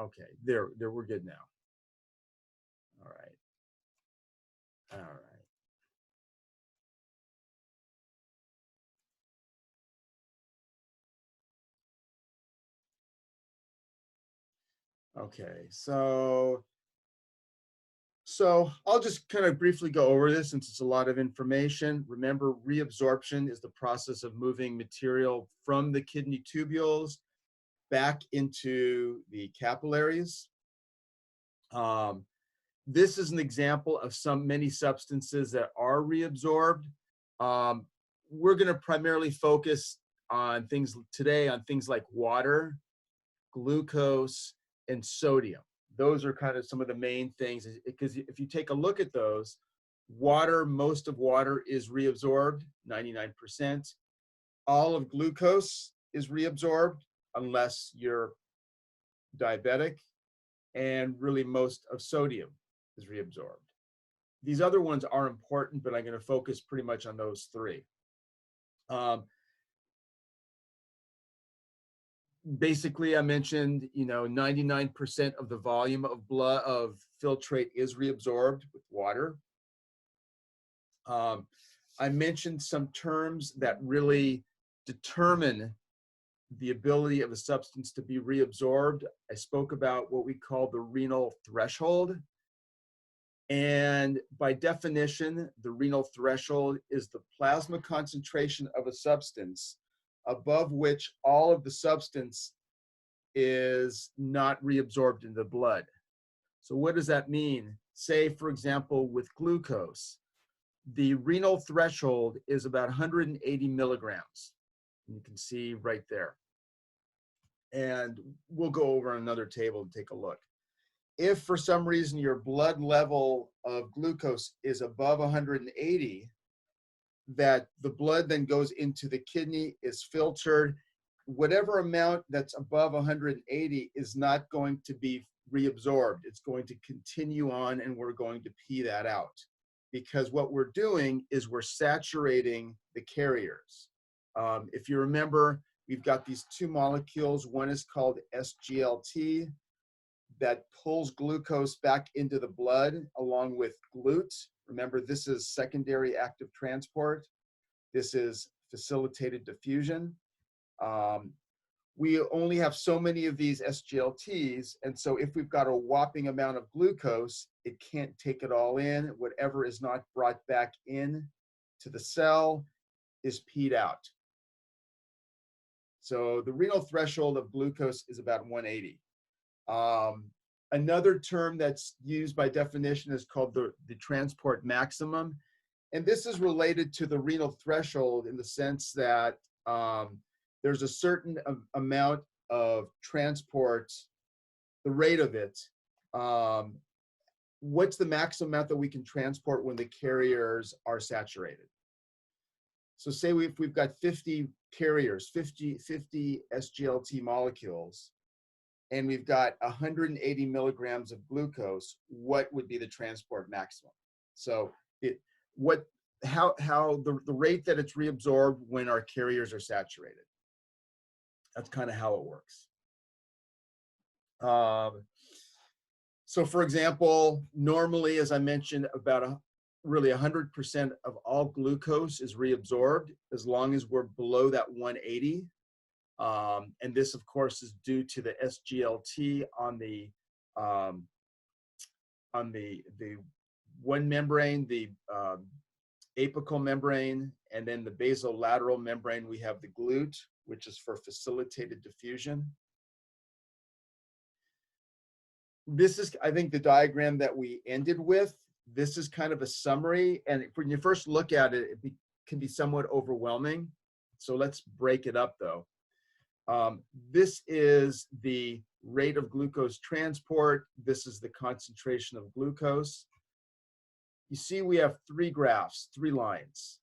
Okay, there, we're good now. All right, all right. Okay, so I'll just kind of briefly go over this since it's a lot of information. Remember, reabsorption is the process of moving material from the kidney tubules back into the capillaries. Um, this is an example of many substances that are reabsorbed. Um, we're going to primarily focus on things today on things like water, glucose, and sodium. Those are kind of some of the main things, because if you take a look at those, water, most of water is reabsorbed, 99%. All of glucose is reabsorbed unless you're diabetic, and really most of sodium is reabsorbed. These other ones are important, but I'm going to focus pretty much on those three. Basically, I mentioned, 99% of the volume of blood of filtrate is reabsorbed with water. I mentioned some terms that really determine the ability of a substance to be reabsorbed. I spoke about what we call the renal threshold. And by definition, the renal threshold is the plasma concentration of a substance above which all of the substance is not reabsorbed in the blood. So what does that mean? Say, for example, with glucose, the renal threshold is about 180 milligrams. You can see right there. And we'll go over another table and take a look. If for some reason your blood level of glucose is above 180, that the blood then goes into the kidney, is filtered. Whatever amount that's above 180 is not going to be reabsorbed. It's going to continue on, and we're going to pee that out. Because what we're doing is we're saturating the carriers. If you remember, we've got these two molecules. One is called SGLT, that pulls glucose back into the blood along with GLUT. Remember, this is secondary active transport. This is facilitated diffusion. We only have so many of these SGLTs, and so if we've got a whopping amount of glucose, it can't take it all in. Whatever is not brought back in to the cell is peed out. So the renal threshold of glucose is about 180. Another term that's used by definition is called the transport maximum. And this is related to the renal threshold in the sense that there's a certain amount of transport, the rate of it. What's the maximum amount that we can transport when the carriers are saturated? So say if we've got 50 carriers, 50 SGLT molecules, and we've got 180 milligrams of glucose, what would be the transport maximum? So how the rate that it's reabsorbed when our carriers are saturated. That's kind of how it works. So for example, normally, as I mentioned, about really 100% of all glucose is reabsorbed as long as we're below that 180. And this, of course, is due to the SGLT on the one membrane, the apical membrane, and then the basolateral membrane, we have the GLUT, which is for facilitated diffusion. This is, I think, the diagram that we ended with. This is kind of a summary, and when you first look at it, it can be somewhat overwhelming. So let's break it up, though. This is the rate of glucose transport. This is the concentration of glucose. You see we have three graphs, three lines.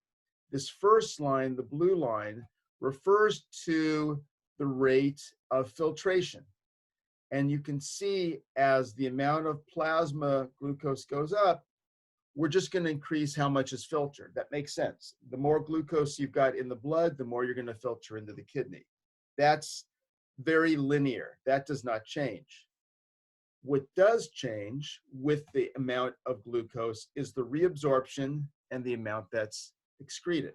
This first line, the blue line, refers to the rate of filtration. And you can see as the amount of plasma glucose goes up, we're just going to increase how much is filtered. That makes sense. The more glucose you've got in the blood, the more you're going to filter into the kidney. That's very linear. That does not change. What does change with the amount of glucose is the reabsorption and the amount that's excreted.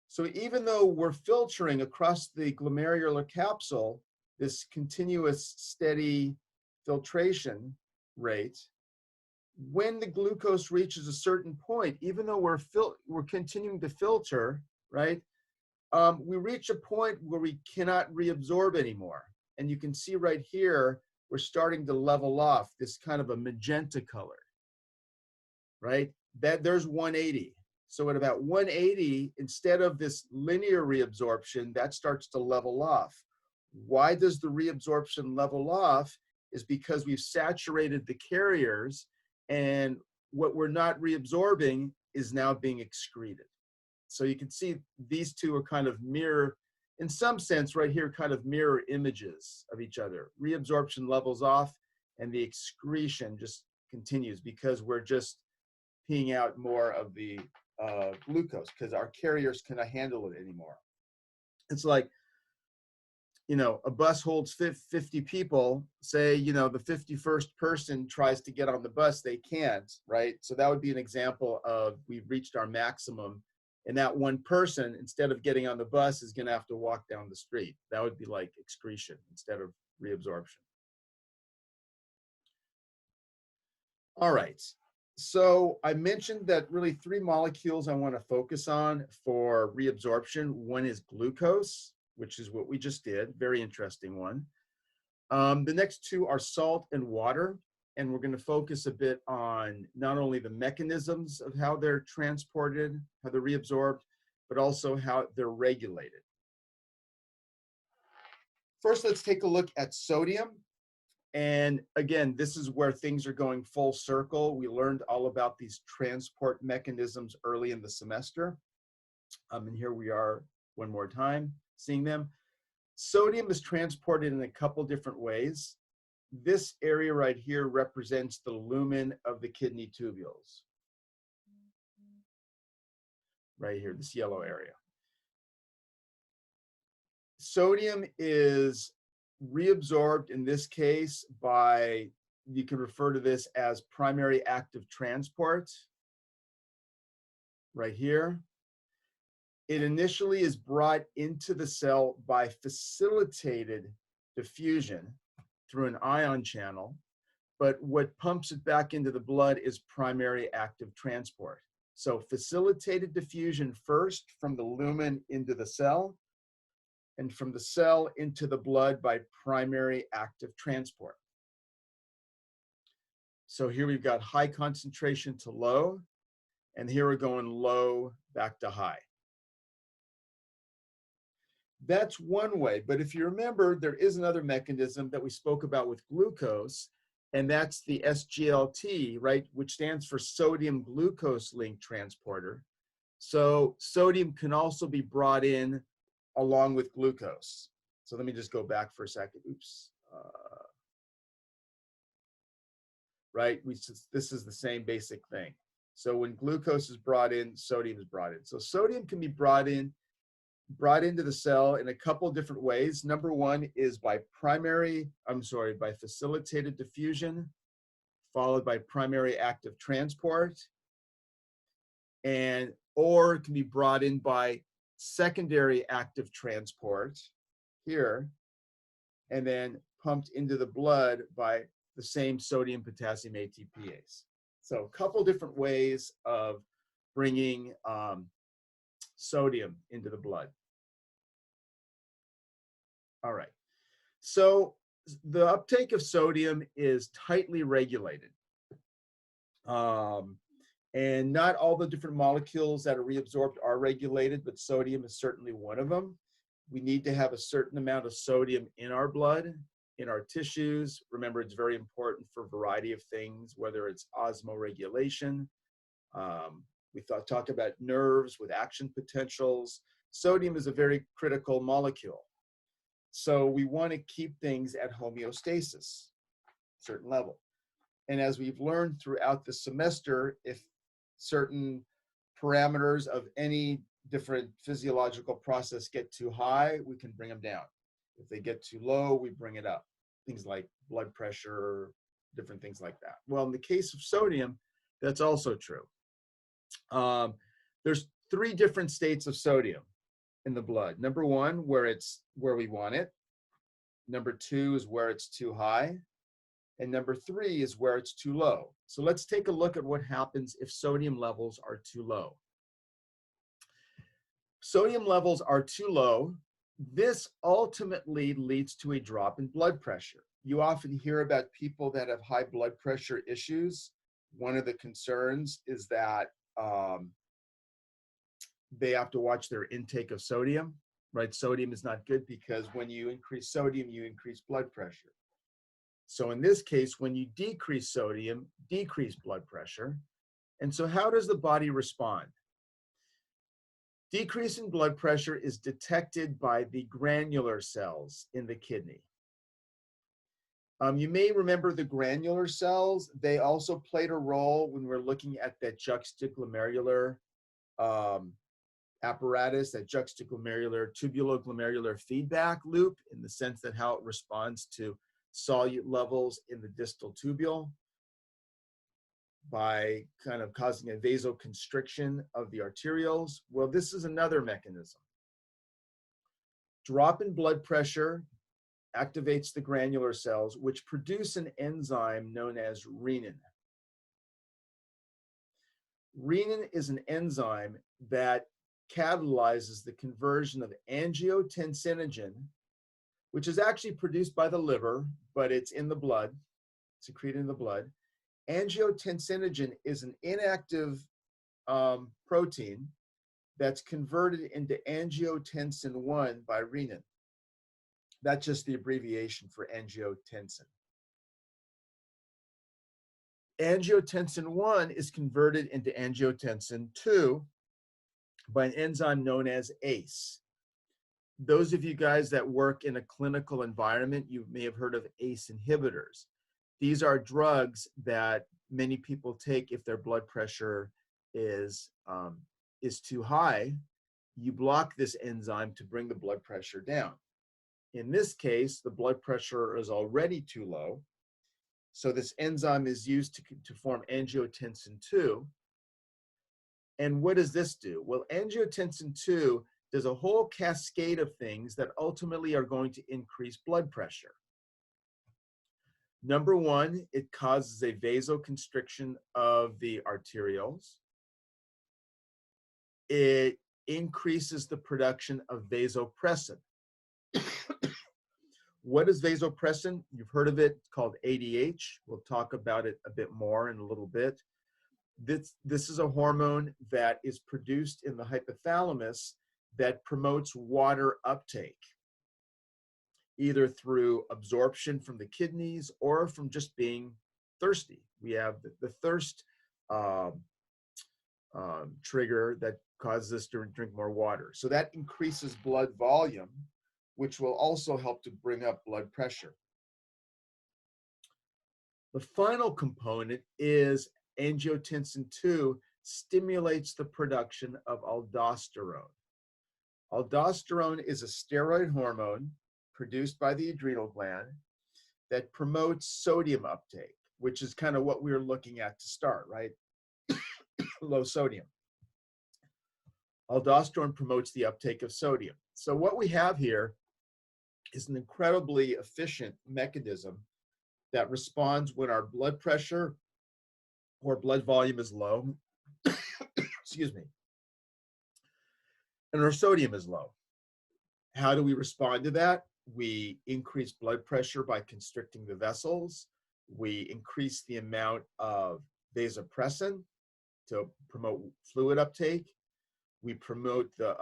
So even though we're filtering across the glomerular capsule, this continuous steady filtration rate, when the glucose reaches a certain point, even though we're continuing to filter, right, we reach a point where we cannot reabsorb anymore. And you can see right here, we're starting to level off this kind of a magenta color, right? There's 180. So at about 180, instead of this linear reabsorption, that starts to level off. Why does the reabsorption level off? Is because we've saturated the carriers, and what we're not reabsorbing is now being excreted. So you can see these two are kind of mirror, in some sense right here, kind of mirror images of each other. Reabsorption levels off and the excretion just continues because we're just peeing out more of the glucose because our carriers cannot handle it anymore. It's like, you know, a bus holds 50 people, say, you know, the 51st person tries to get on the bus, they can't, right? So that would be an example of we've reached our maximum, and that one person, instead of getting on the bus, is gonna have to walk down the street. That would be like excretion instead of reabsorption. All right, so I mentioned that really 3 molecules I wanna focus on for reabsorption. One is glucose, which is what we just did, very interesting one. The next 2 are salt and water, and we're going to focus a bit on not only the mechanisms of how they're transported, how they're reabsorbed, but also how they're regulated. First, let's take a look at sodium. And again, this is where things are going full circle. We learned all about these transport mechanisms early in the semester. And here we are one more time, seeing them. Sodium is transported in a couple different ways. This area right here represents the lumen of the kidney tubules. Right here, this yellow area. Sodium is reabsorbed in this case by, you can refer to this as primary active transport, right here. It initially is brought into the cell by facilitated diffusion through an ion channel, but what pumps it back into the blood is primary active transport. So facilitated diffusion first from the lumen into the cell, and from the cell into the blood by primary active transport. So here we've got high concentration to low, and here we're going low back to high. That's one way, but if you remember, there is another mechanism that we spoke about with glucose, and that's the SGLT, right, which stands for sodium glucose link transporter. So sodium can also be brought in along with glucose. So let me just go back for a second. Oops. Right, this is the same basic thing. So when glucose is brought in, sodium is brought in. So sodium can be brought into the cell in a couple of different ways. Number one is by by facilitated diffusion, followed by primary active transport, or it can be brought in by secondary active transport here, and then pumped into the blood by the same sodium potassium ATPase. So a couple different ways of bringing sodium into the blood. All right, so the uptake of sodium is tightly regulated. And not all the different molecules that are reabsorbed are regulated, but sodium is certainly one of them. We need to have a certain amount of sodium in our blood, in our tissues. Remember, it's very important for a variety of things, whether it's osmoregulation. We talked about nerves with action potentials. Sodium is a very critical molecule. So we want to keep things at homeostasis, certain level. And as we've learned throughout the semester, if certain parameters of any different physiological process get too high, we can bring them down. If they get too low, we bring it up. things like blood pressure, different things like that. Well, in the case of sodium, that's also true. There's 3 different states of sodium in the blood. Number 1, where we want it. Number 2 is where it's too high. And number 3 is where it's too low. So let's take a look at what happens if sodium levels are too low. Sodium levels are too low. This ultimately leads to a drop in blood pressure. You often hear about people that have high blood pressure issues. One of the concerns is that they have to watch their intake of sodium, right? Sodium is not good because when you increase sodium, you increase blood pressure. So in this case, when you decrease sodium, decrease blood pressure. And so how does the body respond? Decrease in blood pressure is detected by the granular cells in the kidney. You may remember the granular cells. They also played a role when we're looking at that juxtaglomerular apparatus, that juxtaglomerular tubuloglomerular feedback loop, in the sense that how it responds to solute levels in the distal tubule by kind of causing a vasoconstriction of the arterioles. Well, this is another mechanism. Drop in blood pressure activates the granular cells, which produce an enzyme known as renin. Renin is an enzyme that catalyzes the conversion of angiotensinogen, which is actually produced by the liver, but it's in the blood, secreted in the blood. Angiotensinogen is an inactive protein that's converted into angiotensin 1 by renin. That's just the abbreviation for angiotensin. Angiotensin 1 is converted into angiotensin 2 by an enzyme known as ACE. Those of you guys that work in a clinical environment, you may have heard of ACE inhibitors. These are drugs that many people take if their blood pressure is too high. You block this enzyme to bring the blood pressure down. In this case, the blood pressure is already too low. So this enzyme is used to form angiotensin 2. And what does this do? Well, angiotensin 2 does a whole cascade of things that ultimately are going to increase blood pressure. Number 1, it causes a vasoconstriction of the arterioles. It increases the production of vasopressin. What is vasopressin? You've heard of it, it's called ADH. We'll talk about it a bit more in a little bit. This is a hormone that is produced in the hypothalamus that promotes water uptake, either through absorption from the kidneys or from just being thirsty. We have the thirst trigger that causes us to drink more water. So that increases blood volume, which will also help to bring up blood pressure. The final component is angiotensin 2 stimulates the production of aldosterone. Aldosterone is a steroid hormone produced by the adrenal gland that promotes sodium uptake, which is kind of what we were looking at to start, right? Low sodium. Aldosterone promotes the uptake of sodium. So what we have here is an incredibly efficient mechanism that responds when our blood pressure or blood volume is low, excuse me, and our sodium is low. How do we respond to that? We increase blood pressure by constricting the vessels. We increase the amount of vasopressin to promote fluid uptake. We promote the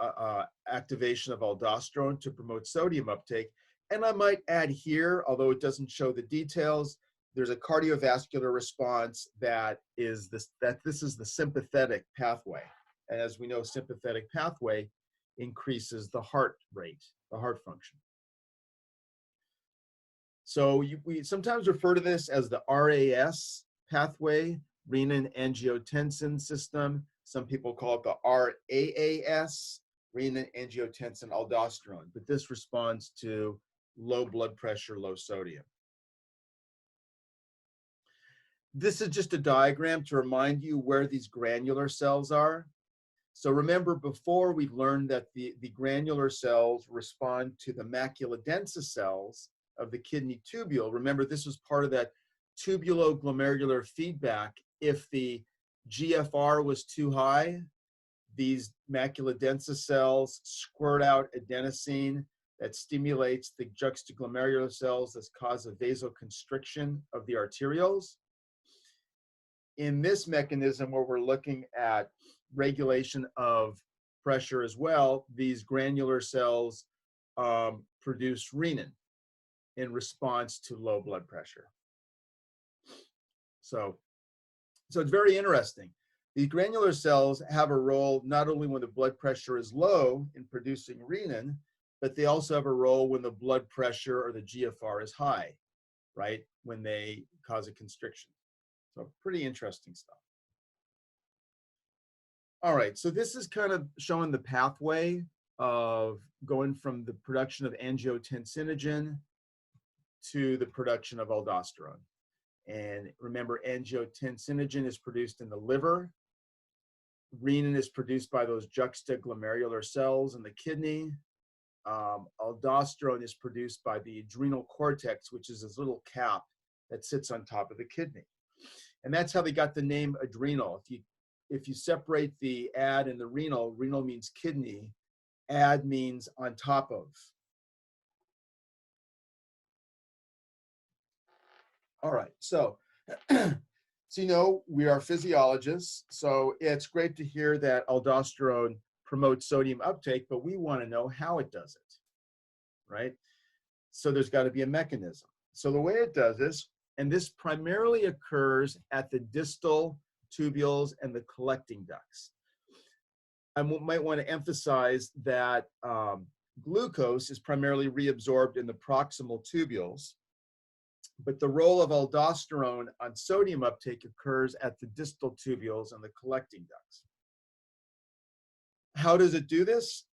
activation of aldosterone to promote sodium uptake. And I might add here, although it doesn't show the details, there's a cardiovascular response that is this is the sympathetic pathway. And as we know, sympathetic pathway increases the heart rate, the heart function. So we sometimes refer to this as the RAS pathway, renin-angiotensin system. Some people call it the RAAS, renin-angiotensin aldosterone. But this responds to low blood pressure, low sodium. This is just a diagram to remind you where these granular cells are. So remember, before we learned that the granular cells respond to the macula densa cells of the kidney tubule. Remember, this was part of that tubuloglomerular feedback. If the GFR was too high, these macula densa cells squirt out adenosine that stimulates the juxtaglomerular cells that cause a vasoconstriction of the arterioles. In this mechanism where we're looking at regulation of pressure as well, these granular cells produce renin in response to low blood pressure. So it's very interesting. These granular cells have a role not only when the blood pressure is low in producing renin, but they also have a role when the blood pressure or the GFR is high, right? When they cause a constriction. So pretty interesting stuff. All right, so this is kind of showing the pathway of going from the production of angiotensinogen to the production of aldosterone. And remember, angiotensinogen is produced in the liver. Renin is produced by those juxtaglomerular cells in the kidney. Aldosterone is produced by the adrenal cortex, which is this little cap that sits on top of the kidney. And that's how they got the name adrenal. If you separate the ad and the renal, renal means kidney, ad means on top of. All right, so you know, we are physiologists, so it's great to hear that aldosterone promotes sodium uptake, but we want to know how it does it, right? So there's got to be a mechanism. So the way it does this, and this primarily occurs at the distal tubules and the collecting ducts. I might want to emphasize that glucose is primarily reabsorbed in the proximal tubules, but the role of aldosterone on sodium uptake occurs at the distal tubules and the collecting ducts. How does it do this?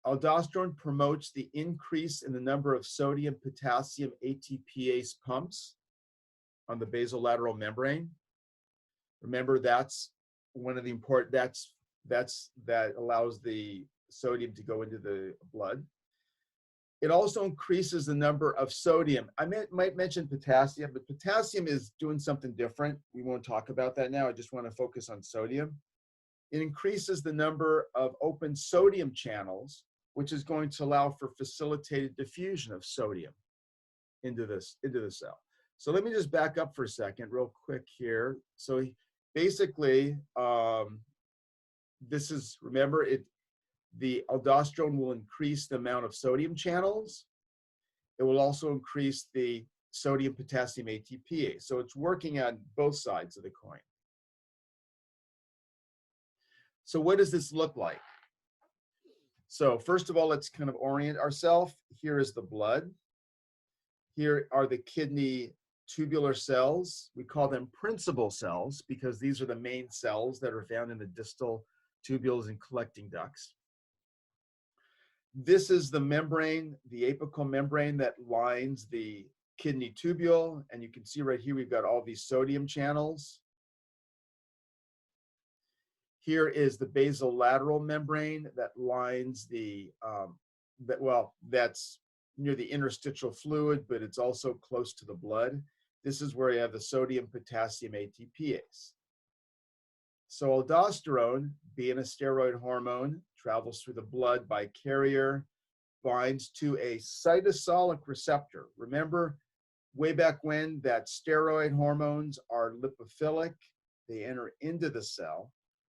Aldosterone promotes the increase in the number of sodium potassium ATPase pumps on the basolateral membrane. Remember, that's one of the important, that allows the sodium to go into the blood. It also increases the number of sodium. I might mention potassium, but potassium is doing something different. We won't talk about that now. I just want to focus on sodium. It increases the number of open sodium channels, which is going to allow for facilitated diffusion of sodium into the cell. So let me just back up for a second real quick here. So basically, this is, remember, the aldosterone will increase the amount of sodium channels. It will also increase the sodium potassium ATPase. So it's working on both sides of the coin. So what does this look like? So first of all, let's kind of orient ourselves. Here is the blood. Here are the kidney tubular cells. We call them principal cells because these are the main cells that are found in the distal tubules and collecting ducts. This is the membrane, the apical membrane that lines the kidney tubule. And you can see right here, we've got all these sodium channels. Here is the basolateral membrane that lines the, that's near the interstitial fluid, but it's also close to the blood. This is where you have the sodium potassium ATPase. So aldosterone, being a steroid hormone, travels through the blood by carrier, binds to a cytosolic receptor. Remember, way back when, that steroid hormones are lipophilic. They enter into the cell,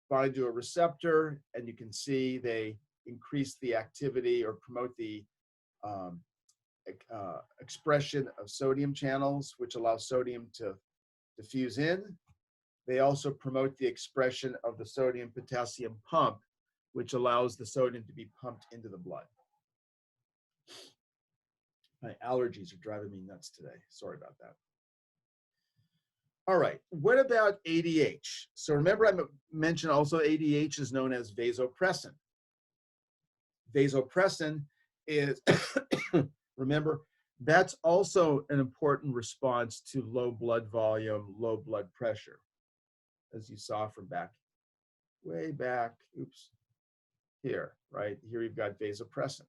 bind to a receptor, and you can see they increase the activity or promote the expression of sodium channels, which allow sodium to diffuse in. They also promote the expression of the sodium potassium pump, which allows the sodium to be pumped into the blood. My allergies are driving me nuts today. Sorry about that. All right, what about ADH? So remember, I mentioned also ADH is known as vasopressin. Vasopressin is, remember, That's also an important response to low blood volume, low blood pressure, as you saw from way back, oops, here, right? Here you've got vasopressin.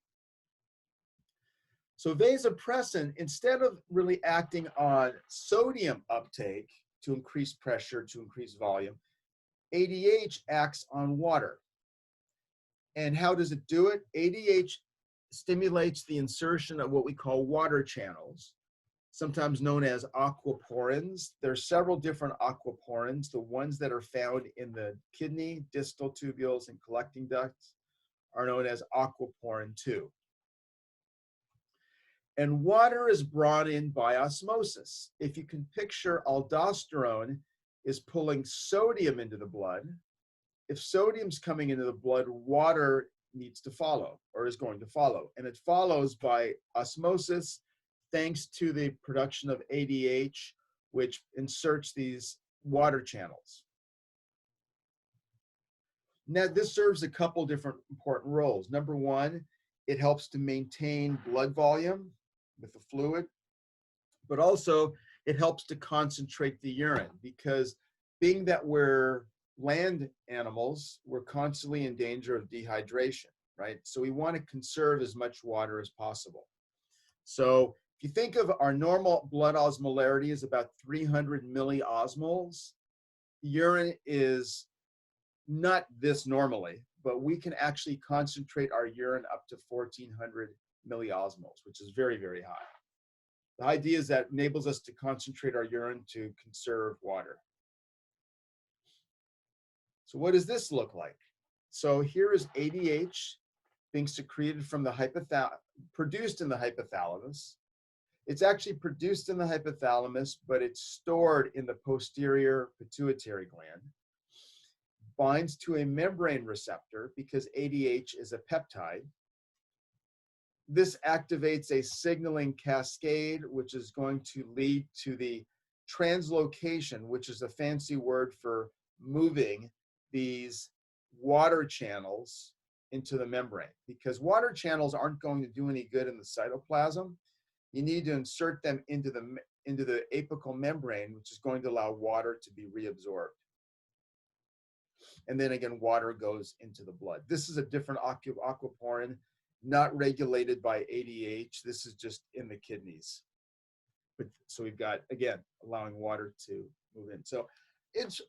So vasopressin, instead of really acting on sodium uptake to increase pressure, to increase volume, ADH acts on water. And how does it do it? ADH stimulates the insertion of what we call water channels, sometimes known as aquaporins. There are several different aquaporins. The ones that are found in the kidney, distal tubules, and collecting ducts are known as aquaporin 2. And water is brought in by osmosis. If you can picture, aldosterone is pulling sodium into the blood. If sodium's coming into the blood, water needs to follow, or is going to follow. And it follows by osmosis, thanks to the production of ADH, which inserts these water channels. Now, this serves a couple different important roles. Number one, it helps to maintain blood volume with the fluid, but also it helps to concentrate the urine, because being that we're land animals, we're constantly in danger of dehydration, right? So we want to conserve as much water as possible. So if you think of our normal blood osmolarity is about 300 milliosmoles, urine is not this normally, but we can actually concentrate our urine up to 1400 milliosmoles, which is very, very high. The idea is that enables us to concentrate our urine to conserve water. So what does this look like? So here is ADH being secreted from the hypothalamus, produced in the hypothalamus. It's actually produced in the hypothalamus, but it's stored in the posterior pituitary gland. Binds to a membrane receptor because ADH is a peptide. This activates a signaling cascade, which is going to lead to the translocation, which is a fancy word for moving these water channels into the membrane. Because water channels aren't going to do any good in the cytoplasm. You need to insert them into the apical membrane, which is going to allow water to be reabsorbed. And then again, water goes into the blood. This is a different aquaporin, not regulated by ADH. This is just in the kidneys. But so we've got, again, allowing water to move in. So it's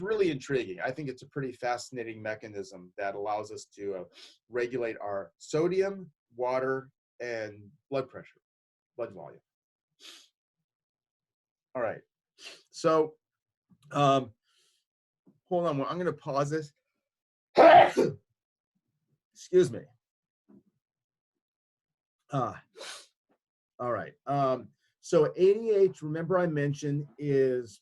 really intriguing. I think it's a pretty fascinating mechanism that allows us to regulate our sodium, water, and blood pressure, blood volume. All right. So hold on, I'm going to pause this. Excuse me. All right. So ADH, remember I mentioned, is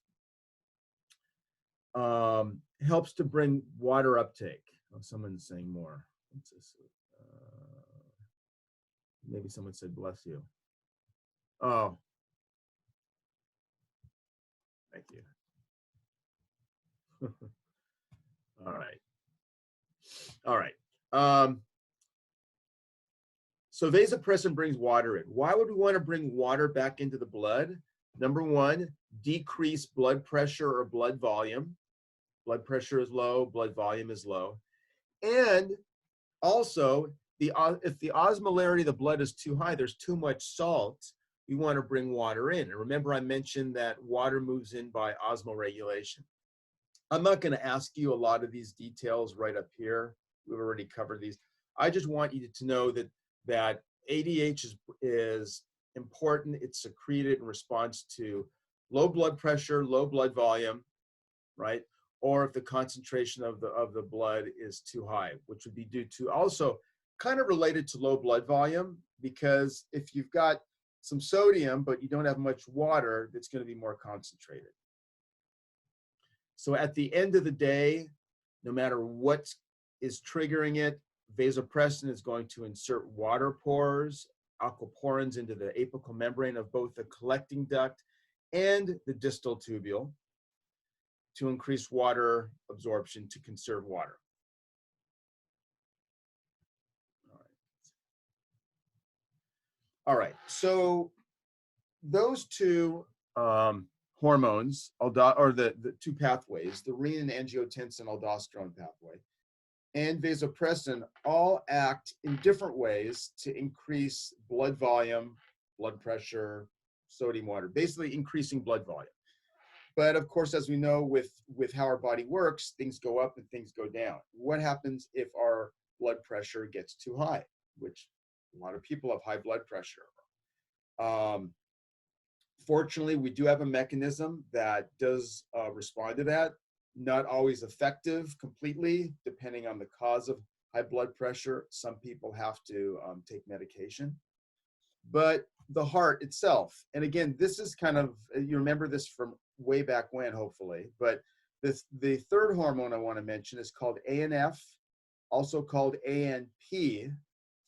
helps to bring water uptake. Oh, someone's saying more. What's this? Maybe someone said bless you. Oh, thank you. All right. All right. So vasopressin brings water in. Why would we want to bring water back into the blood? Number one, decrease blood pressure or blood volume. Blood pressure is low, blood volume is low. And also, if the osmolarity of the blood is too high, there's too much salt, we want to bring water in. And remember, I mentioned that water moves in by osmoregulation. I'm not going to ask you a lot of these details right up here. We've already covered these. I just want you to know that ADH is important. It's secreted in response to low blood pressure, low blood volume, right? Or if the concentration of the blood is too high, which would be due to also kind of related to low blood volume, because if you've got some sodium, but you don't have much water, it's going to be more concentrated. So at the end of the day, no matter what is triggering it, vasopressin is going to insert water pores, aquaporins into the apical membrane of both the collecting duct and the distal tubule to increase water absorption, to conserve water. All right. So those two hormones, or the two pathways, the renin-angiotensin-aldosterone pathway and vasopressin, all act in different ways to increase blood volume, blood pressure, sodium, water, basically increasing blood volume. But of course, as we know with how our body works, things go up and things go down. What happens if our blood pressure gets too high, which a lot of people have high blood pressure. Fortunately, we do have a mechanism that does respond to that. Not always effective completely, depending on the cause of high blood pressure. Some people have to take medication. But the heart itself, and again, this is kind of, you remember this from way back when, hopefully, but the third hormone I want to mention is called ANF, also called ANP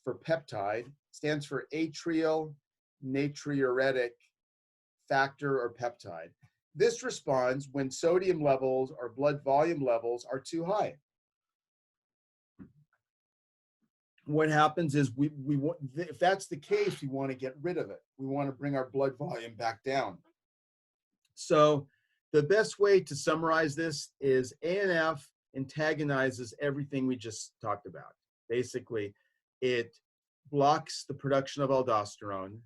for peptide, stands for atrial natriuretic factor or peptide. This responds when sodium levels or blood volume levels are too high. What happens is we want, if that's the case, we want to get rid of it. We want to bring our blood volume back down. So the best way to summarize this is ANF antagonizes everything we just talked about. Basically, it blocks the production of aldosterone.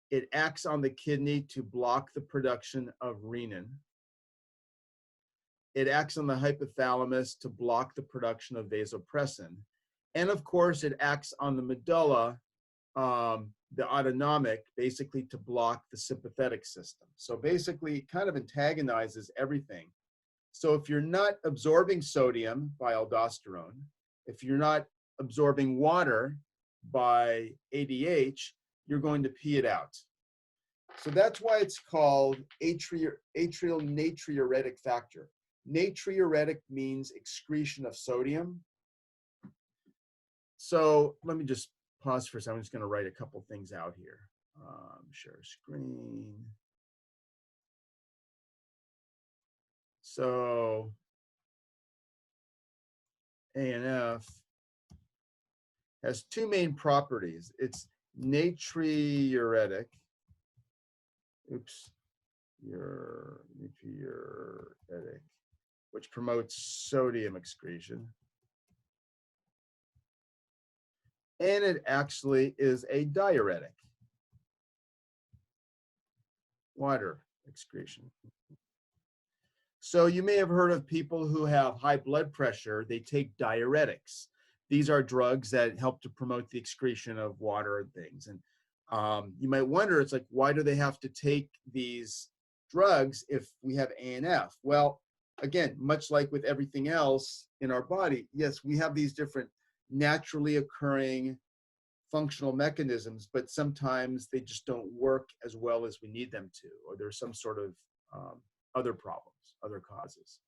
It acts on the kidney to block the production of renin. It acts on the hypothalamus to block the production of vasopressin. And of course, it acts on the medulla, the autonomic, basically to block the sympathetic system. So basically, it kind of antagonizes everything. So if you're not absorbing sodium by aldosterone, if you're not absorbing water by ADH, you're going to pee it out. So that's why it's called atrial natriuretic factor. Natriuretic means excretion of sodium. So let me just pause for a second. I'm just going to write a couple things out here. Share screen. So ANF has two main properties. It's natriuretic. Natriuretic, which promotes sodium excretion. And it actually is a diuretic, water excretion. So you may have heard of people who have high blood pressure, they take diuretics. These are drugs that help to promote the excretion of water and things. And you might wonder, it's like, why do they have to take these drugs if we have ANF? Well, again, much like with everything else in our body, yes, we have these different naturally occurring functional mechanisms, but sometimes they just don't work as well as we need them to, or there's some sort of other problems, other causes.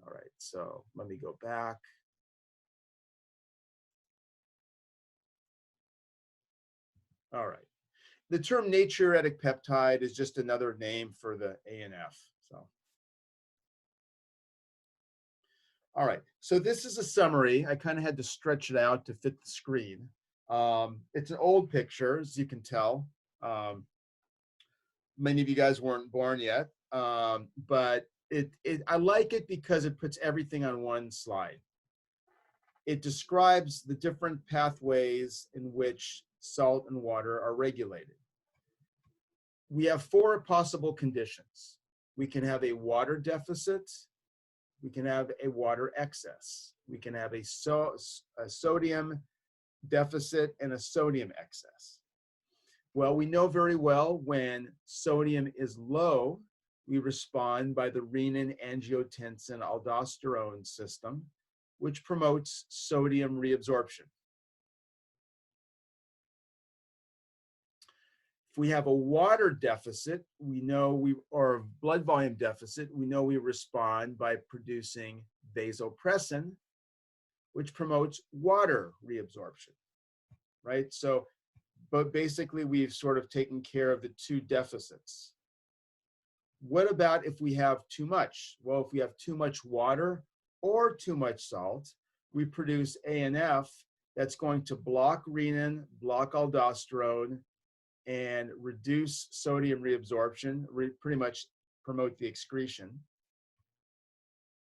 All right, so let me go back. All right. The term natriuretic peptide is just another name for the ANF. So, all right. So this is a summary. I kind of had to stretch it out to fit the screen. It's an old picture, as you can tell. Many of you guys weren't born yet, but I like it because it puts everything on one slide. It describes the different pathways in which salt and water are regulated. We have four possible conditions. We can have a water deficit. We can have a water excess. We can have a sodium deficit and a sodium excess. Well, we know very well when sodium is low, we respond by the renin-angiotensin-aldosterone system, which promotes sodium reabsorption. If we have a water deficit, or blood volume deficit, we know we respond by producing vasopressin, which promotes water reabsorption, right? So, but basically we've sort of taken care of the two deficits. What about if we have too much? Well, if we have too much water or too much salt, we produce ANF that's going to block renin, block aldosterone, and reduce sodium reabsorption, pretty much promote the excretion.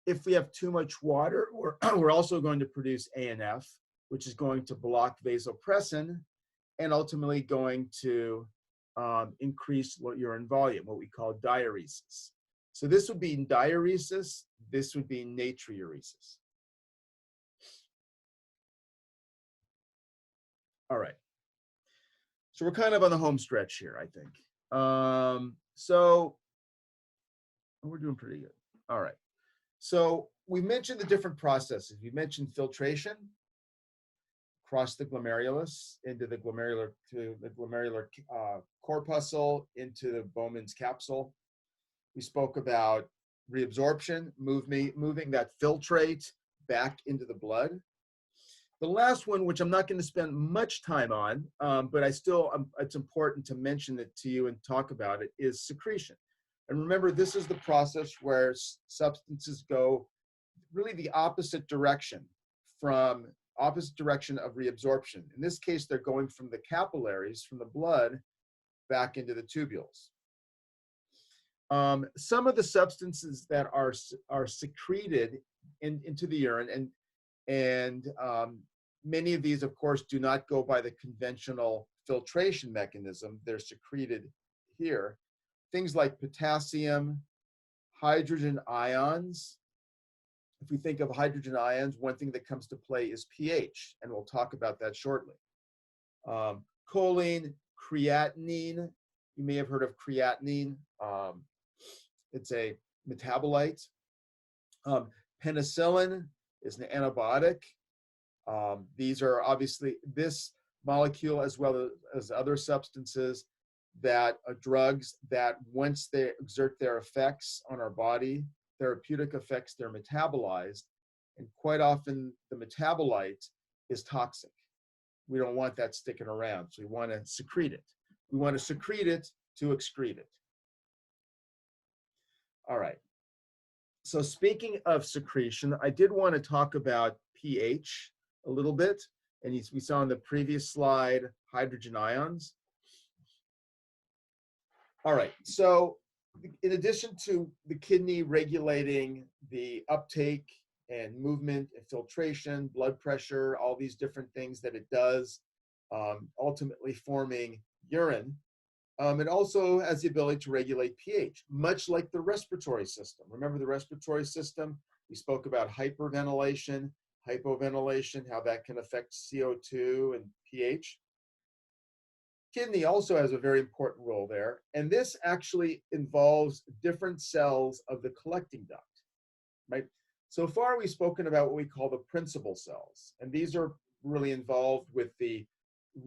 If we have too much water, we're also going to produce ANF, which is going to block vasopressin and ultimately going to increase urine volume, what we call diuresis. So this would be diuresis, this would be natriuresis. All right. So we're kind of on the home stretch here, I think. So we're doing pretty good. All right. So we mentioned the different processes. We mentioned filtration across the glomerulus into the glomerular corpuscle into the Bowman's capsule. We spoke about reabsorption, moving that filtrate back into the blood. The last one, which I'm not going to spend much time on, but it's important to mention it to you and talk about it, is secretion. And remember, this is the process where substances go really the opposite direction of reabsorption. In this case, they're going from the capillaries, from the blood, back into the tubules. Some of the substances that are secreted into the urine, and many of these, of course, do not go by the conventional filtration mechanism. They're secreted here. Things like potassium, hydrogen ions. If we think of hydrogen ions, one thing that comes to play is pH, and we'll talk about that shortly. Choline, creatinine. You may have heard of creatinine. It's a metabolite. Penicillin is an antibiotic. These are obviously this molecule, as well as other substances that are drugs that once they exert their effects on our body, therapeutic effects, they're metabolized. And quite often the metabolite is toxic. We don't want that sticking around. So we want to secrete it. We want to secrete it to excrete it. All right. So speaking of secretion, I did want to talk about pH a little bit. And we saw on the previous slide, hydrogen ions. All right. So in addition to the kidney regulating the uptake and movement and filtration, blood pressure, all these different things that it does, ultimately forming urine, it also has the ability to regulate pH, much like the respiratory system. Remember the respiratory system? We spoke about hyperventilation, hypoventilation, how that can affect CO2 and pH. Kidney also has a very important role there, and this actually involves different cells of the collecting duct, right? So far, we've spoken about what we call the principal cells, and these are really involved with the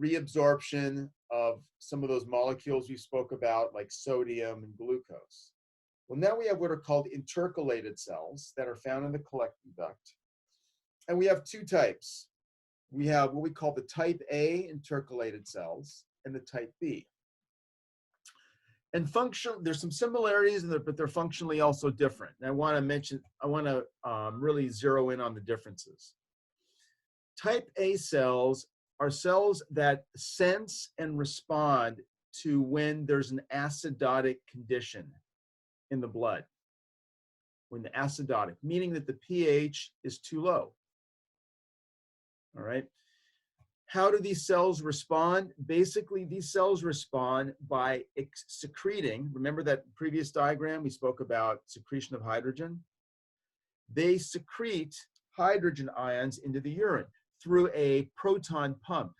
reabsorption of some of those molecules we spoke about, like sodium and glucose. Well, now we have what are called intercalated cells that are found in the collecting duct, and we have two types. We have what we call the type A intercalated cells and the type B. And there's some similarities in there, but they're functionally also different. And I want to really zero in on the differences. Type A cells are cells that sense and respond to when there's an acidotic condition in the blood. When the acidotic, meaning that the pH is too low. All right. How do these cells respond? Basically, these cells respond by secreting. Remember that previous diagram we spoke about secretion of hydrogen? They secrete hydrogen ions into the urine through a proton pump.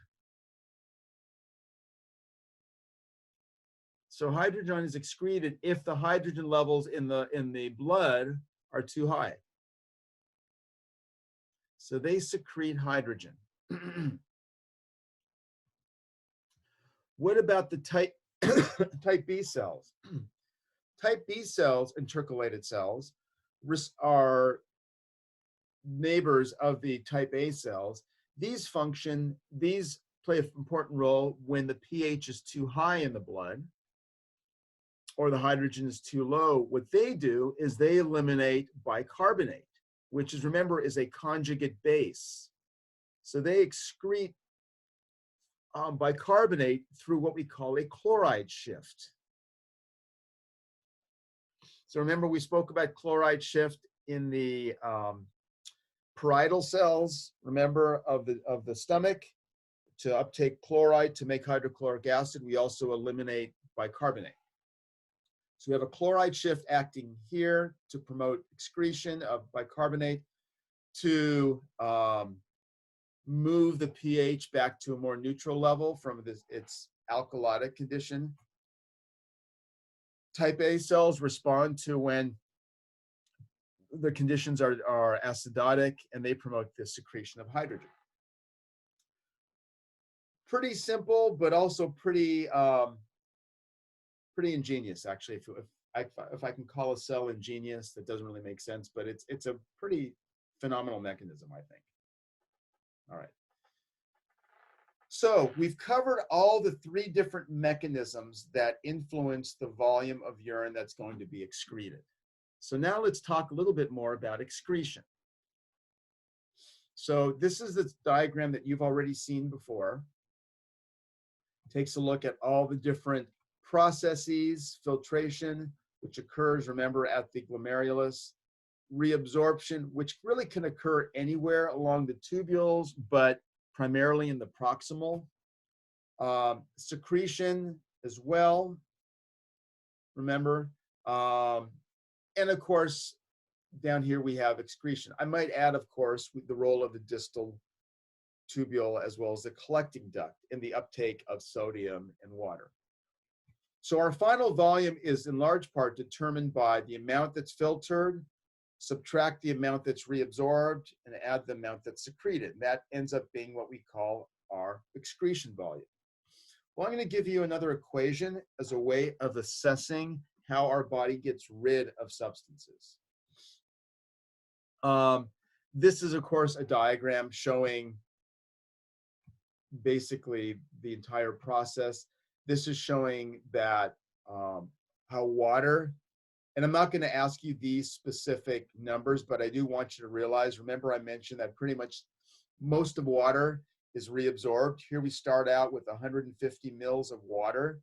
So hydrogen is excreted if the hydrogen levels in the blood are too high. So they secrete hydrogen. What about the type B cells? Type B cells, intercalated cells, are neighbors of the type A cells. These play an important role when the pH is too high in the blood or the hydrogen is too low. What they do is they eliminate bicarbonate, which is, remember, is a conjugate base. So they excrete bicarbonate through what we call a chloride shift. So remember, we spoke about chloride shift in the parietal cells, remember, of the stomach, to uptake chloride to make hydrochloric acid. We also eliminate bicarbonate. So we have a chloride shift acting here to promote excretion of bicarbonate to move the pH back to a more neutral level from its alkalotic condition. Type A cells respond to when the conditions are acidotic, and they promote the secretion of hydrogen. Pretty simple, but also pretty ingenious, actually. If I can call a cell ingenious, that doesn't really make sense, but it's a pretty phenomenal mechanism, I think. All right. So we've covered all the 3 different mechanisms that influence the volume of urine that's going to be excreted. So now let's talk a little bit more about excretion. So this is the diagram that you've already seen before. Takes a look at all the different processes, filtration, which occurs, remember, at the glomerulus, reabsorption, which really can occur anywhere along the tubules, but primarily in the proximal. Secretion as well, remember. And of course, down here we have excretion. I might add, of course, with the role of the distal tubule as well as the collecting duct in the uptake of sodium and water. So our final volume is in large part determined by the amount that's filtered, subtract the amount that's reabsorbed, and add the amount that's secreted. And that ends up being what we call our excretion volume. Well, I'm going to give you another equation as a way of assessing how our body gets rid of substances. This is, of course, a diagram showing basically the entire process. This is showing that how water, and I'm not going to ask you these specific numbers, but I do want you to realize, remember I mentioned that pretty much most of water is reabsorbed. Here we start out with 150 mils of water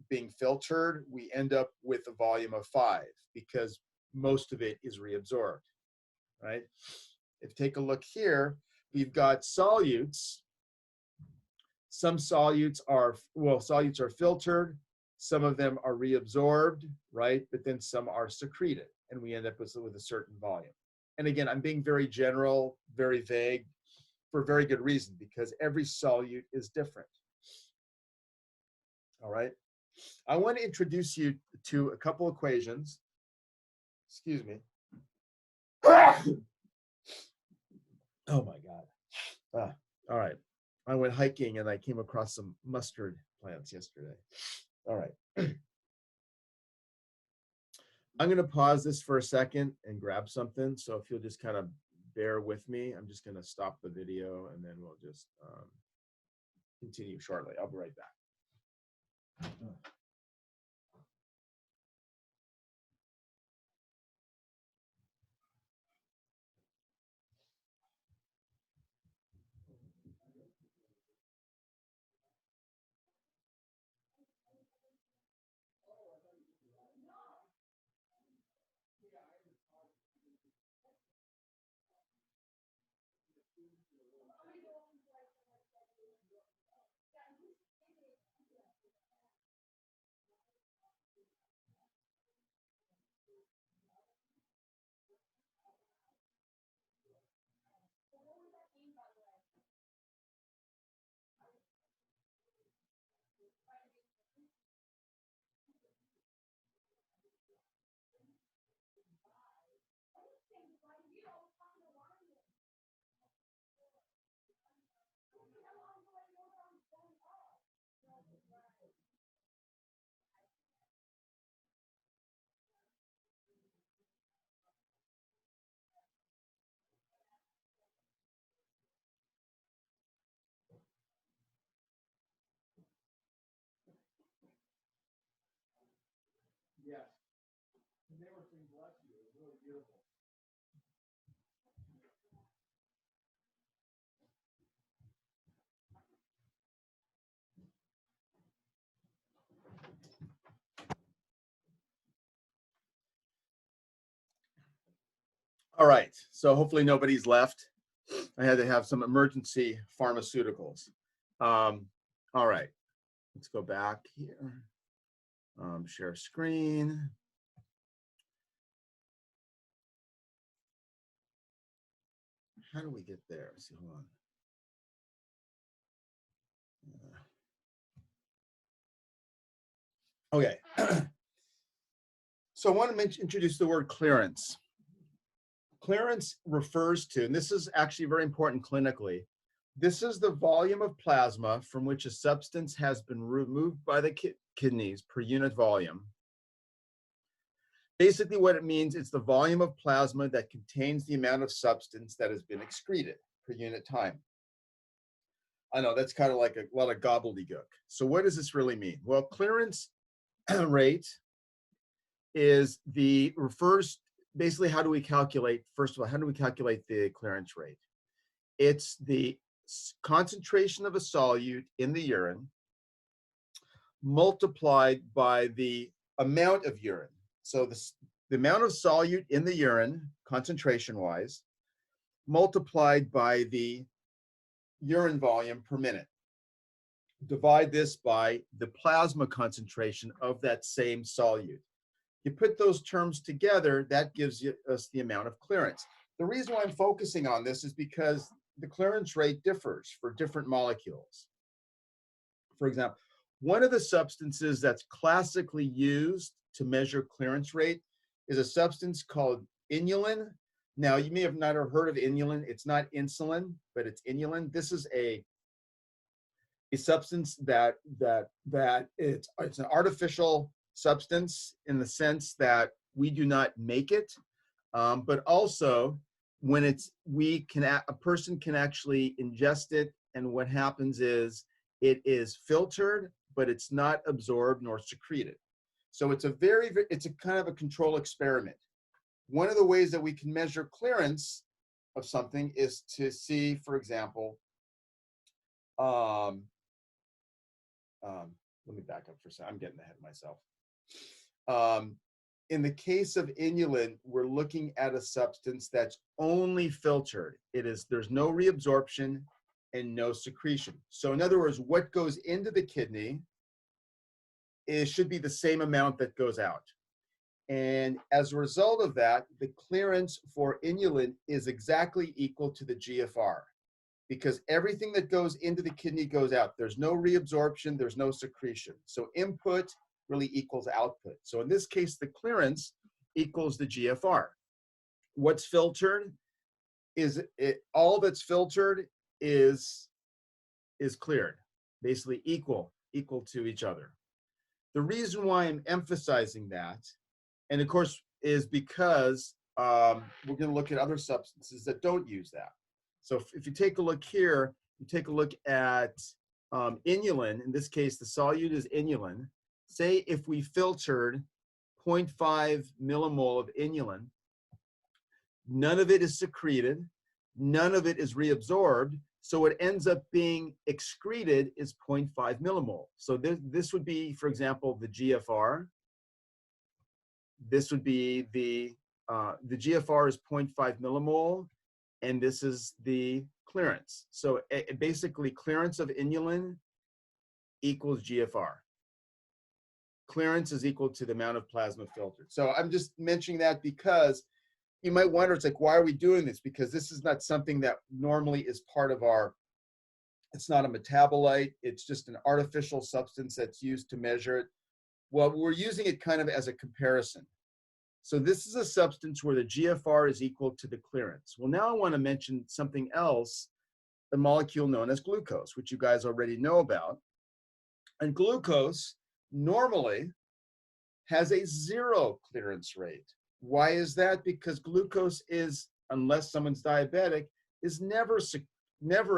being filtered. We end up with a volume of 5 because most of it is reabsorbed, right? If you take a look here, we've got solutes. Some solutes are filtered, some of them are reabsorbed, right? But then some are secreted, and we end up with a certain volume. And again, I'm being very general, very vague, for a very good reason, because every solute is different. All right. I want to introduce you to a couple equations. Excuse me. Oh my God. All right. I went hiking and I came across some mustard plants yesterday. All right. I'm going to pause this for a second and grab something. So if you'll just kind of bear with me, I'm just going to stop the video and then we'll just continue shortly. I'll be right back. Yes. And they were saying, bless you. It was really beautiful. All right, so hopefully nobody's left. I had to have some emergency pharmaceuticals. All right, let's go back here. Share screen. How do we get there? Let's see, hold on. Okay. So I want to introduce the word clearance. Clearance refers to, and this is actually very important clinically, this is the volume of plasma from which a substance has been removed by the kidneys per unit volume. Basically what it means, it's the volume of plasma that contains the amount of substance that has been excreted per unit time. I know that's kind of like a lot of gobbledygook. So what does this really mean? Well, clearance rate is refers, basically how do we calculate, first of all, how do we calculate the clearance rate? It's the concentration of a solute in the urine multiplied by the amount of urine. So the amount of solute in the urine, concentration-wise, multiplied by the urine volume per minute. Divide this by the plasma concentration of that same solute. You put those terms together, that gives us the amount of clearance. The reason why I'm focusing on this is because the clearance rate differs for different molecules. For example, one of the substances that's classically used to measure clearance rate is a substance called inulin. Now, you may have not heard of inulin. It's not insulin, but it's inulin. This is a substance that it's an artificial substance in the sense that we do not make it, but also when a person can actually ingest it, and what happens is it is filtered, but it's not absorbed nor secreted. So it's a kind of a control experiment. One of the ways that we can measure clearance of something is to see, for example, let me back up for a second. I'm getting ahead of myself. In the case of inulin, we're looking at a substance that's only filtered. There's no reabsorption and no secretion. So in other words, what goes into the kidney should be the same amount that goes out. And as a result of that, the clearance for inulin is exactly equal to the GFR, because everything that goes into the kidney goes out. There's no reabsorption, there's no secretion. So input really equals output. So in this case, the clearance equals the GFR. What's filtered all that's filtered is cleared, basically equal to each other. The reason why I'm emphasizing that, and of course, is because we're going to look at other substances that don't use that. So if you take a look here, you take a look at inulin. In this case, the solute is inulin. Say if we filtered 0.5 millimole of inulin, none of it is secreted, none of it is reabsorbed, so what ends up being excreted is 0.5 millimole. So this would be, for example, the GFR. This would be the GFR is 0.5 millimole, and this is the clearance. So basically, clearance of inulin equals GFR. Clearance is equal to the amount of plasma filtered. So I'm just mentioning that because you might wonder, it's like, why are we doing this? Because this is not something that normally is part of it's not a metabolite. It's just an artificial substance that's used to measure it. Well, we're using it kind of as a comparison. So this is a substance where the GFR is equal to the clearance. Well, now I want to mention something else, a molecule known as glucose, which you guys already know about. And glucose normally has a 0 clearance rate. Why is that? Because glucose is, unless someone's diabetic, is never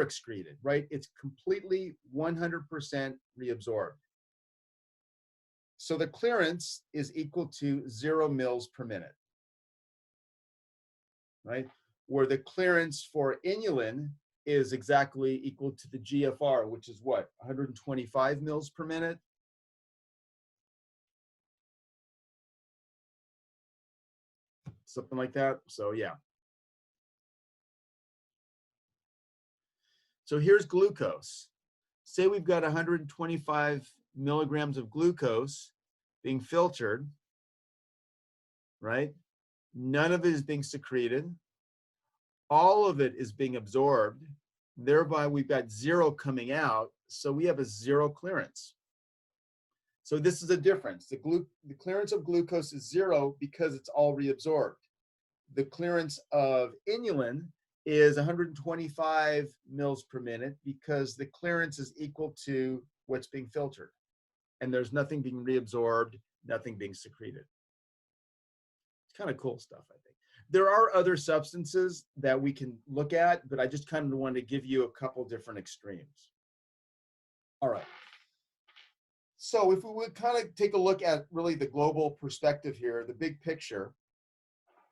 excreted, right? It's completely 100% reabsorbed. So the clearance is equal to 0 mils per minute, right? Where the clearance for inulin is exactly equal to the GFR, which is what, 125 mils per minute? Something like that. So yeah. So here's glucose. Say we've got 125 milligrams of glucose being filtered, right? None of it is being secreted. All of it is being absorbed. Thereby, we've got zero coming out. So we have a zero clearance. So this is a difference. The clearance of glucose is zero because it's all reabsorbed. The clearance of inulin is 125 mils per minute because the clearance is equal to what's being filtered. And there's nothing being reabsorbed, nothing being secreted. It's kind of cool stuff, I think. There are other substances that we can look at, but I just kind of wanted to give you a couple different extremes. All right. So if we would kind of take a look at really the global perspective here, the big picture,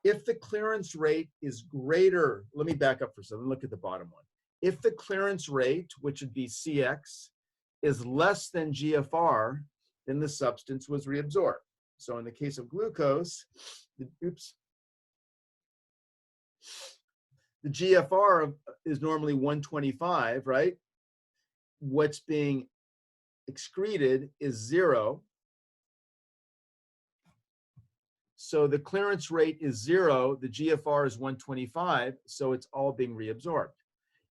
if the clearance rate is greater, let me back up for a second, look at the bottom one. If the clearance rate, which would be Cx, is less than GFR, then the substance was reabsorbed. So in the case of glucose, the GFR is normally 125, right? What's being excreted is zero. So the clearance rate is zero, the GFR is 125, so it's all being reabsorbed.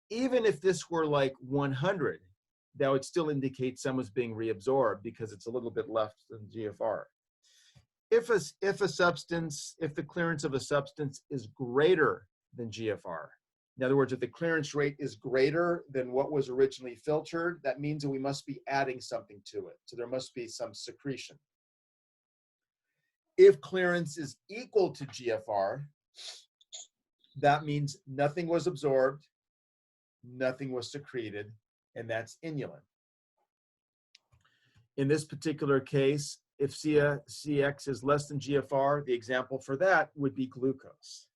Even if this were like 100, that would still indicate some was being reabsorbed because it's a little bit less than GFR. If the clearance of a substance is greater than GFR, in other words, if the clearance rate is greater than what was originally filtered, that means that we must be adding something to it. So there must be some secretion. If clearance is equal to GFR, that means nothing was absorbed, nothing was secreted, and that's inulin. In this particular case, if Cx is less than GFR, the example for that would be glucose.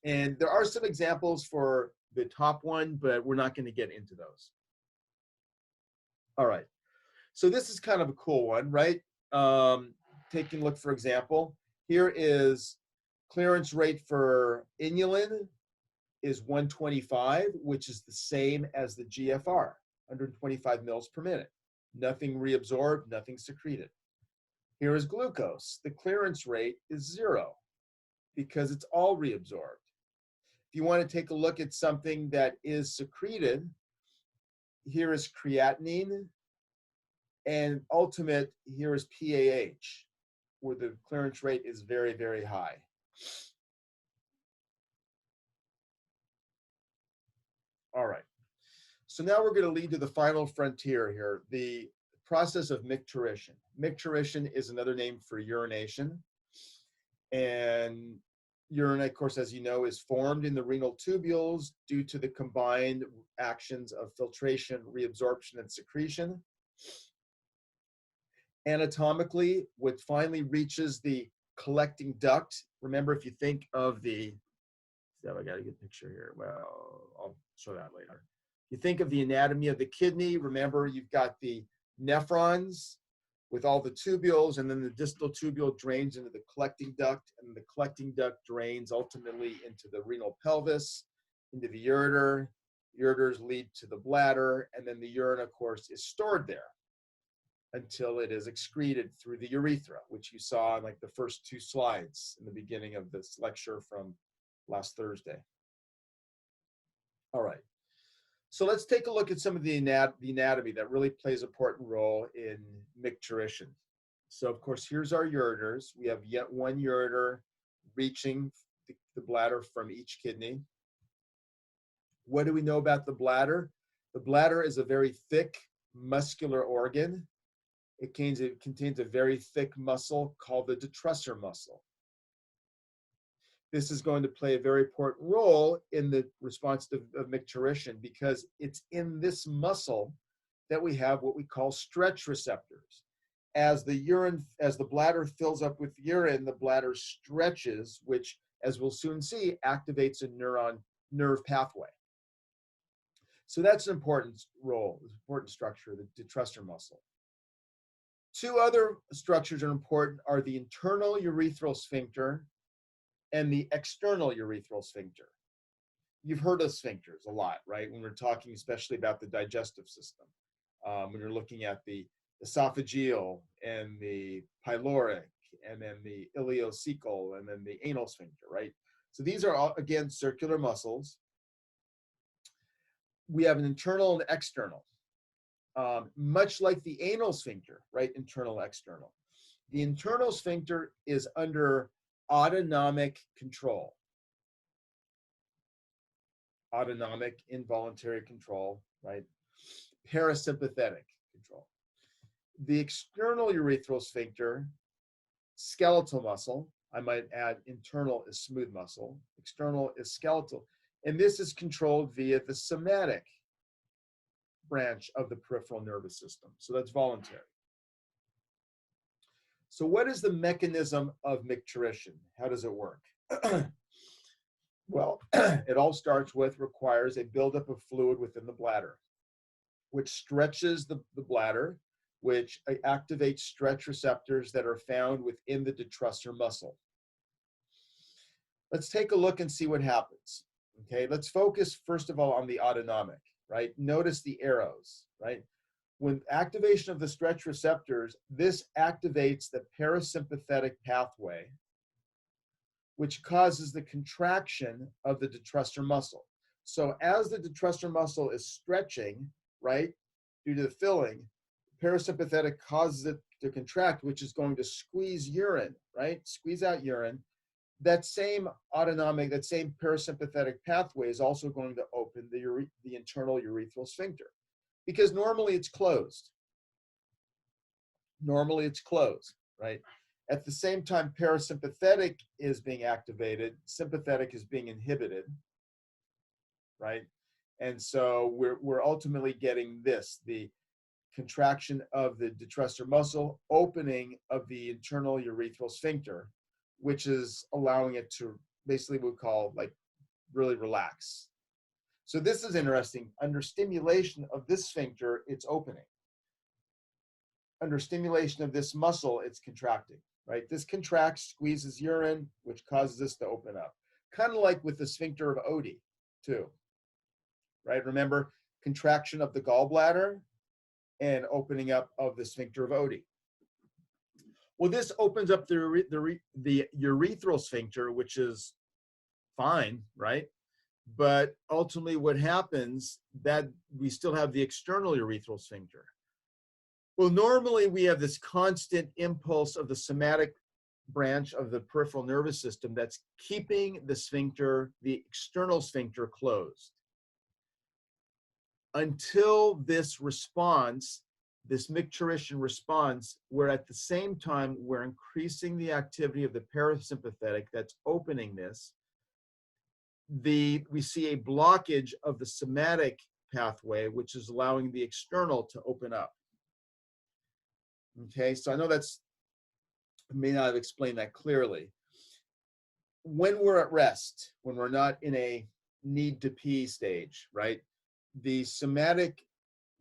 And there are some examples for the top one, but we're not going to get into those. All right. So this is kind of a cool one, right? Taking a look, for example, here is clearance rate for inulin is 125, which is the same as the GFR, 125 mils per minute. Nothing reabsorbed, nothing secreted. Here is glucose. The clearance rate is zero because it's all reabsorbed. If you want to take a look at something that is secreted, here is creatinine, and ultimate, here is PAH, where the clearance rate is very, very high. All right. So now we're going to lead to the final frontier here, the process of micturition. Micturition is another name for urination. And urine, of course, as you know, is formed in the renal tubules due to the combined actions of filtration, reabsorption, and secretion. Anatomically, what finally reaches the collecting duct, remember, if you think of the, I got a good picture here. Well, I'll show that later. You think of the anatomy of the kidney, remember you've got the nephrons with all the tubules, and then the distal tubule drains into the collecting duct, and the collecting duct drains ultimately into the renal pelvis, into the ureter. Ureters lead to the bladder, and then the urine, of course, is stored there until it is excreted through the urethra, which you saw in like the first two slides in the beginning of this lecture from last Thursday. All right. So let's take a look at some of the anatomy that really plays an important role in micturition. So of course, here's our ureters. We have yet one ureter reaching the bladder from each kidney. What do we know about the bladder? The bladder is a very thick muscular organ. It contains a very thick muscle called the detrusor muscle. This is going to play a very important role in the response of micturition because it's in this muscle that we have what we call stretch receptors. As the bladder fills up with urine, the bladder stretches, which, as we'll soon see, activates a nerve pathway. So that's an important role, an important structure, the detrusor muscle. Two other structures are important are the internal urethral sphincter and the external urethral sphincter. you've heard of sphincters a lot, right? When we're talking especially about the digestive system, when you're looking at the esophageal and the pyloric, and then the ileocecal, and then the anal sphincter, right? So these are all, again, circular muscles. We have an internal and external, much like the anal sphincter, right? Internal, external. The internal sphincter is under autonomic control. Autonomic, involuntary control, right? Parasympathetic control. The external urethral sphincter, skeletal muscle, I might add internal is smooth muscle, external is skeletal. And this is controlled via the somatic branch of the peripheral nervous system. So that's voluntary. So what is the mechanism of micturition? How does it work? Well, it all starts with requires a buildup of fluid within the bladder, which stretches the bladder, which activates stretch receptors that are found within the detrusor muscle. Let's take a look and see what happens. Okay, let's focus first of all on the autonomic, right? Notice the arrows, right? When activation of the stretch receptors, this activates the parasympathetic pathway, which causes the contraction of the detrusor muscle. So as the detrusor muscle is stretching, right, due to the filling, parasympathetic causes it to contract, which is going to squeeze urine, right? Squeeze out urine. That same autonomic, that same parasympathetic pathway is also going to open the internal urethral sphincter, because normally it's closed. Normally it's closed, right? At the same time, parasympathetic is being activated, sympathetic is being inhibited, right? And so we're ultimately getting this, the contraction of the detrusor muscle, opening of the internal urethral sphincter, which is allowing it to basically what we call like really relax. So this is interesting. Under stimulation of this sphincter, it's opening. Under stimulation of this muscle, it's contracting, right? This contracts, squeezes urine, which causes this to open up. Kind of like with the sphincter of Oddi, too, right? Remember, contraction of the gallbladder and opening up of the sphincter of Oddi. Well, this opens up the urethral sphincter, which is fine, right? But ultimately what happens, that we still have the external urethral sphincter. Well, normally we have this constant impulse of the somatic branch of the peripheral nervous system that's keeping the sphincter, the external sphincter, closed. Until this response, this micturition response, where at the same time we're increasing the activity of the parasympathetic that's opening this, we see a blockage of the somatic pathway, which is allowing the external to open up. Okay, so I know I may not have explained that clearly. When we're at rest, when we're not in a need to pee stage, right? The somatic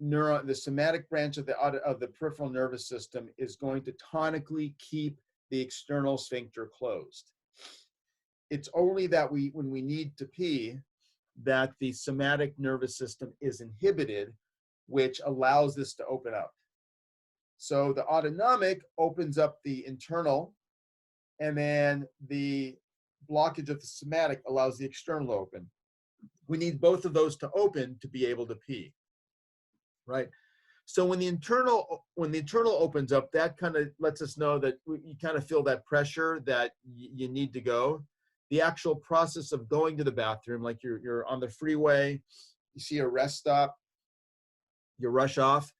branch of the peripheral nervous system is going to tonically keep the external sphincter closed. It's only that when we need to pee, that the somatic nervous system is inhibited, which allows this to open up. So the autonomic opens up the internal, and then the blockage of the somatic allows the external to open. We need both of those to open to be able to pee, right? So when the internal opens up, that kind of lets us know that you kind of feel that pressure that you need to go. The actual process of going to the bathroom, like you're on the freeway, you see a rest stop, you rush off.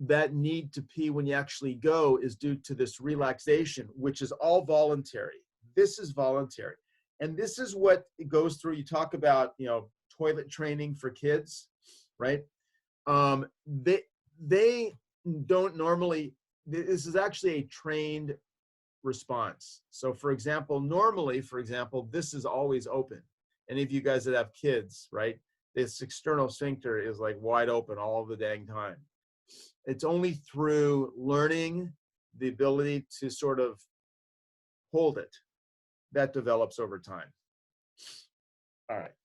That need to pee when you actually go is due to this relaxation, which is all voluntary. This is voluntary. And this is what it goes through. You talk about, toilet training for kids, right? They don't normally, this is actually a trained response. So for example, normally, this is always open. Any of you guys that have kids, right? This external sphincter is like wide open all the dang time. It's only through learning the ability to sort of hold it that develops over time. All right.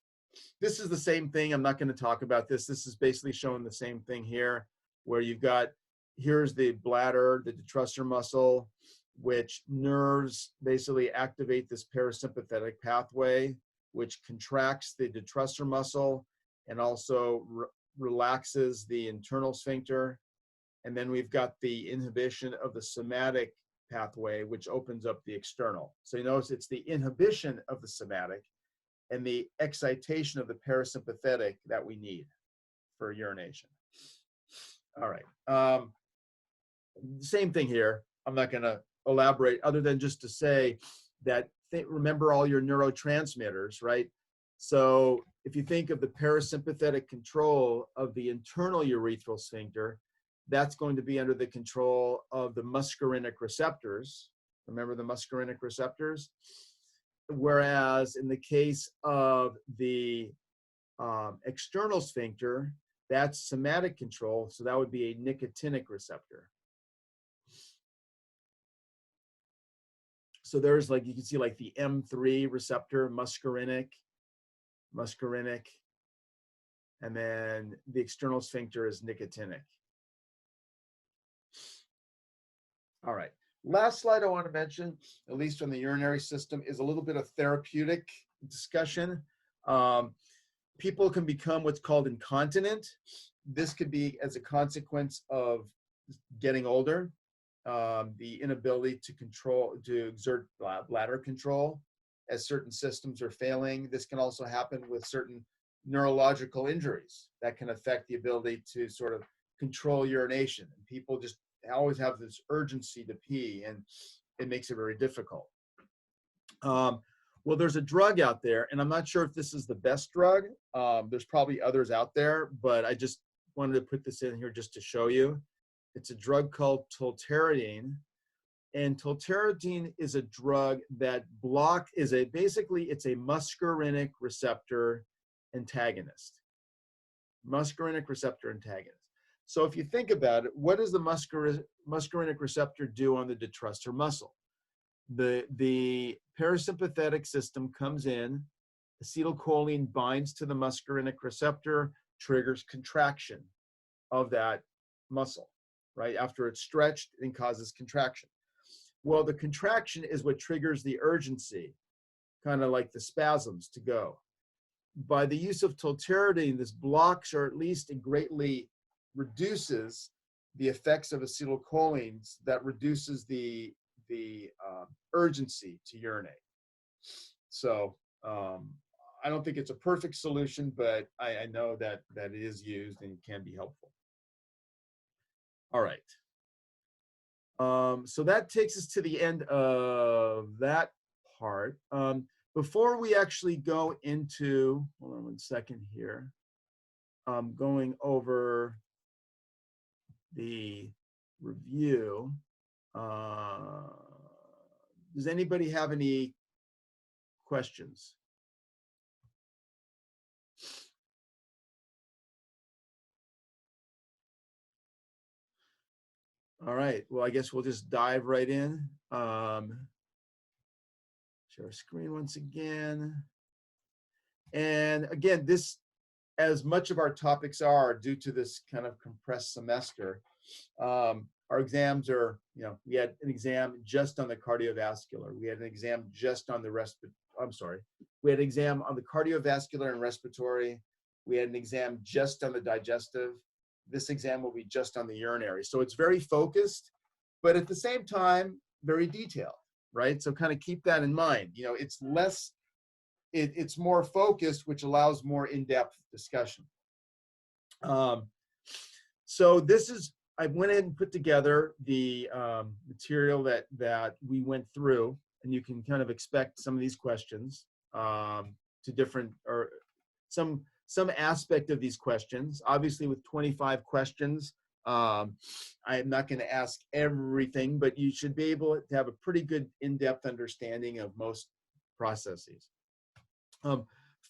This is the same thing. I'm not going to talk about this. This is basically showing the same thing here, where you've got, here's the bladder, the detrusor muscle, which nerves basically activate this parasympathetic pathway, which contracts the detrusor muscle and also relaxes the internal sphincter. And then we've got the inhibition of the somatic pathway, which opens up the external. So you notice it's the inhibition of the somatic and the excitation of the parasympathetic that we need for urination. All right. Same thing here. I'm not going to elaborate other than just to say that remember all your neurotransmitters, right? So if you think of the parasympathetic control of the internal urethral sphincter, that's going to be under the control of the muscarinic receptors. Remember the muscarinic receptors? Whereas in the case of the external sphincter, that's somatic control, so that would be a nicotinic receptor. So there's like, you can see like the M3 receptor, muscarinic, and then the external sphincter is nicotinic. All right, last slide I want to mention, at least on the urinary system, is a little bit of therapeutic discussion. People can become what's called incontinent. This could be as a consequence of getting older, the inability to exert bladder control as certain systems are failing. This can also happen with certain neurological injuries that can affect the ability to sort of control urination. And people just always have this urgency to pee, and it makes it very difficult. Well, there's a drug out there, and I'm not sure if this is the best drug. There's probably others out there, but I just wanted to put this in here just to show you. It's a drug called tolterodine, and tolterodine is a drug that basically it's a muscarinic receptor antagonist. Muscarinic receptor antagonist. So if you think about it, what does the muscarinic receptor do on the detrusor muscle? The parasympathetic system comes in, acetylcholine binds to the muscarinic receptor, triggers contraction of that muscle, right? After it's stretched, it causes contraction. Well, the contraction is what triggers the urgency, kind of like the spasms to go. By the use of tolterodine, this blocks, or at least it greatly reduces the effects of acetylcholines that reduces the urgency to urinate. So I don't think it's a perfect solution, but I know that it is used and can be helpful. All right. So that takes us to the end of that part. Before we actually go into, hold on one second here, going over the review. Does anybody have any questions? All right, well, I guess we'll just dive right in. Share screen once again. And again, this, as much of our topics are due to this kind of compressed semester, our exams are, we had an exam just on the cardiovascular. We had an exam just on the we had an exam on the cardiovascular and respiratory. We had an exam just on the digestive. This exam will be just on the urinary. So it's very focused, but at the same time, very detailed, right? So kind of keep that in mind. It's less, it's more focused, which allows more in-depth discussion. So this is, I went ahead and put together the material that we went through, and you can kind of expect some of these questions to different, or some aspect of these questions. Obviously, with 25 questions, I'm not going to ask everything, but you should be able to have a pretty good in-depth understanding of most processes.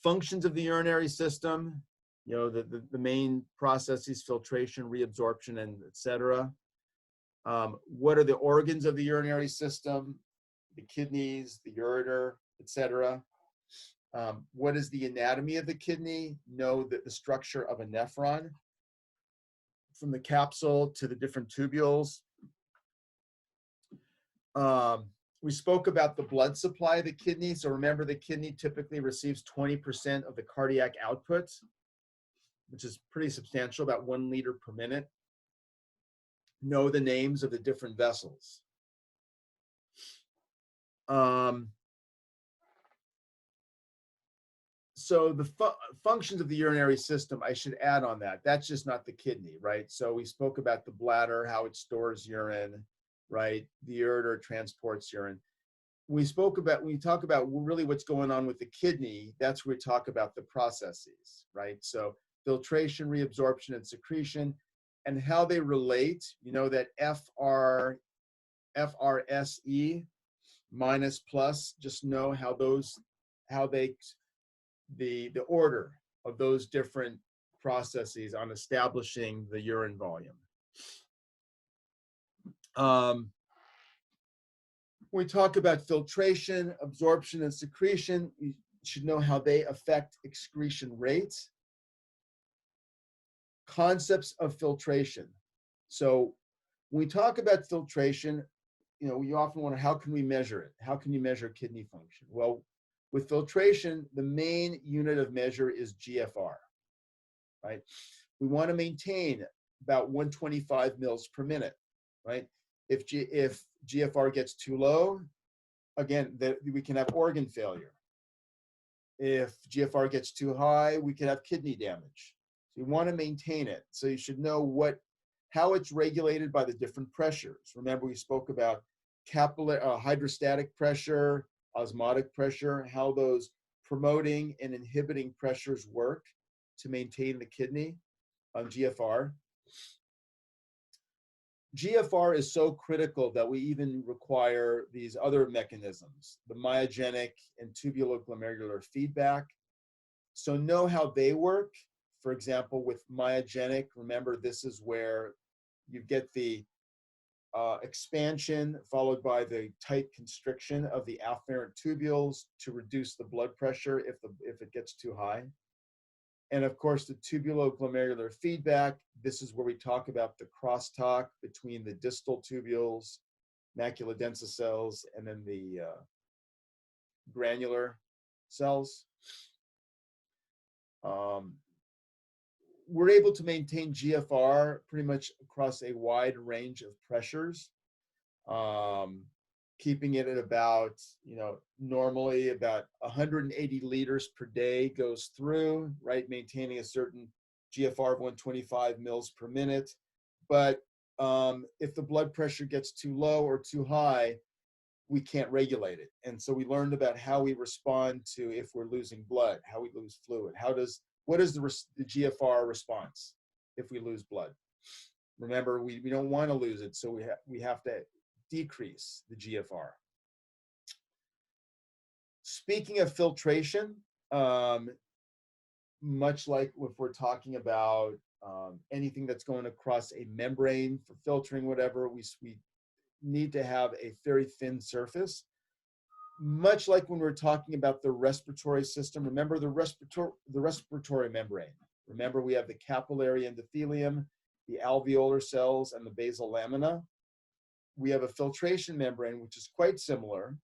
Functions of the urinary system, the main processes: filtration, reabsorption, and etc. What are the organs of the urinary system? The kidneys, the ureter, etc. What is the anatomy of the kidney? Know that the structure of a nephron from the capsule to the different tubules. We spoke about the blood supply of the kidney. So remember, the kidney typically receives 20% of the cardiac output, which is pretty substantial, about 1 liter per minute. Know the names of the different vessels. So the functions of the urinary system, I should add on that. That's just not the kidney, right? So we spoke about the bladder, how it stores urine, right? The ureter transports urine. We spoke about, when we talk about really what's going on with the kidney, that's where we talk about the processes, right? So filtration, reabsorption, and secretion, and how they relate. You know that FRSE minus plus, just know how the order of those different processes on establishing the urine volume. When we talk about filtration, absorption, and secretion, you should know how they affect excretion rates. Concepts of filtration. So when we talk about filtration, you know, you often wonder, how can we measure it? How can you measure kidney function? Well, with filtration, the main unit of measure is GFR, right? We want to maintain about 125 mils per minute, right? If GFR gets too low, again, we can have organ failure. If GFR gets too high, we can have kidney damage. So you want to maintain it. So you should know how it's regulated by the different pressures. Remember, we spoke about hydrostatic pressure, osmotic pressure, how those promoting and inhibiting pressures work to maintain the kidney on GFR. GFR is so critical that we even require these other mechanisms, the myogenic and tubuloglomerular feedback. So know how they work. For example, with myogenic, remember, this is where you get the expansion followed by the tight constriction of the afferent tubules to reduce the blood pressure if it gets too high. And of course, the tubuloglomerular feedback, this is where we talk about the crosstalk between the distal tubules, macula densa cells, and then the granular cells. We're able to maintain GFR pretty much across a wide range of pressures, keeping it at about, normally about 180 liters per day goes through, right? Maintaining a certain GFR of 125 mils per minute. But if the blood pressure gets too low or too high, we can't regulate it. And so we learned about how we respond to if we're losing blood, how we lose fluid. What is the GFR response if we lose blood? Remember, we don't want to lose it, so we have to decrease the GFR. Speaking of filtration, much like if we're talking about anything that's going across a membrane for filtering, whatever, we need to have a very thin surface. Much like when we're talking about the respiratory system, remember the respiratory membrane. Remember, we have the capillary endothelium, the alveolar cells, and the basal lamina. We have a filtration membrane, which is quite similar.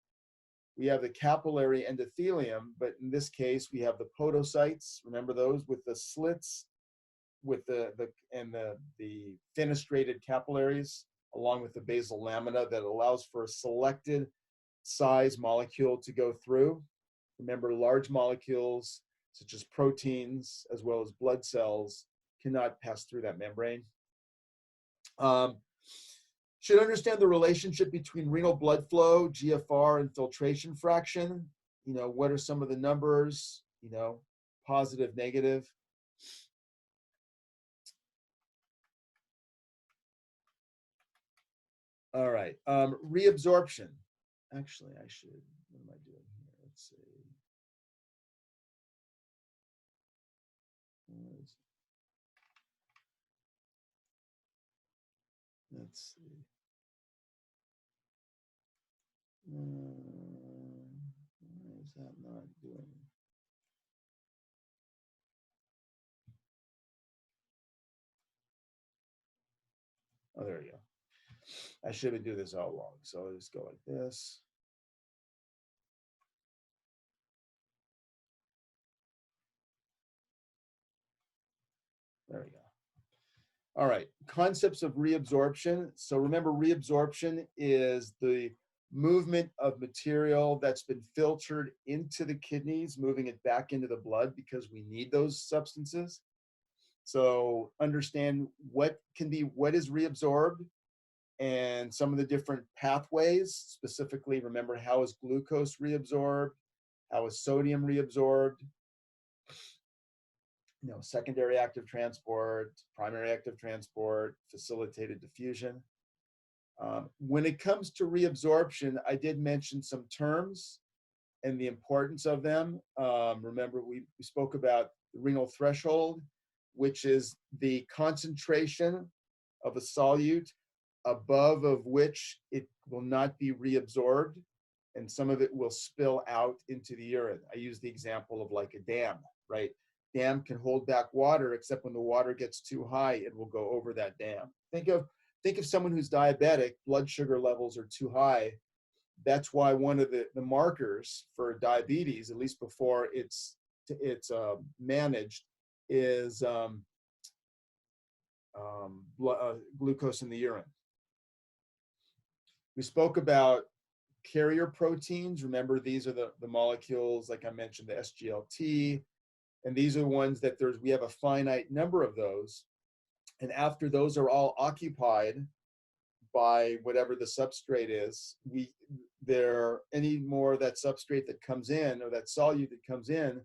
We have the capillary endothelium, but in this case, we have the podocytes. Remember those with the slits, with the fenestrated capillaries, along with the basal lamina that allows for a selected size molecule to go through. Remember, large molecules such as proteins as well as blood cells cannot pass through that membrane. Should understand the relationship between renal blood flow, GFR, and filtration fraction. What are some of the numbers, positive, negative. All right, reabsorption. Actually, what am I doing here? Let's see. Let's see. Why is that not doing? Oh, there you go. I should have been doing this all along. So I'll just go like this. There we go. All right, concepts of reabsorption. So remember, reabsorption is the movement of material that's been filtered into the kidneys, moving it back into the blood because we need those substances. So understand what is reabsorbed and some of the different pathways. Specifically, remember, how is glucose reabsorbed? How is sodium reabsorbed? Secondary active transport, primary active transport, facilitated diffusion. When it comes to reabsorption, I did mention some terms and the importance of them. Remember, we spoke about the renal threshold, which is the concentration of a solute above of which it will not be reabsorbed, and some of it will spill out into the urine. I use the example of like a dam, right? Dam can hold back water, except when the water gets too high, it will go over that dam. Think of someone who's diabetic, blood sugar levels are too high. That's why one of the markers for diabetes, at least before it's managed, is glucose in the urine. We spoke about carrier proteins. Remember, these are the molecules, like I mentioned, the SGLT, and these are the ones that we have a finite number of those. And after those are all occupied by whatever the substrate is, any more of that substrate that comes in, or that solute that comes in,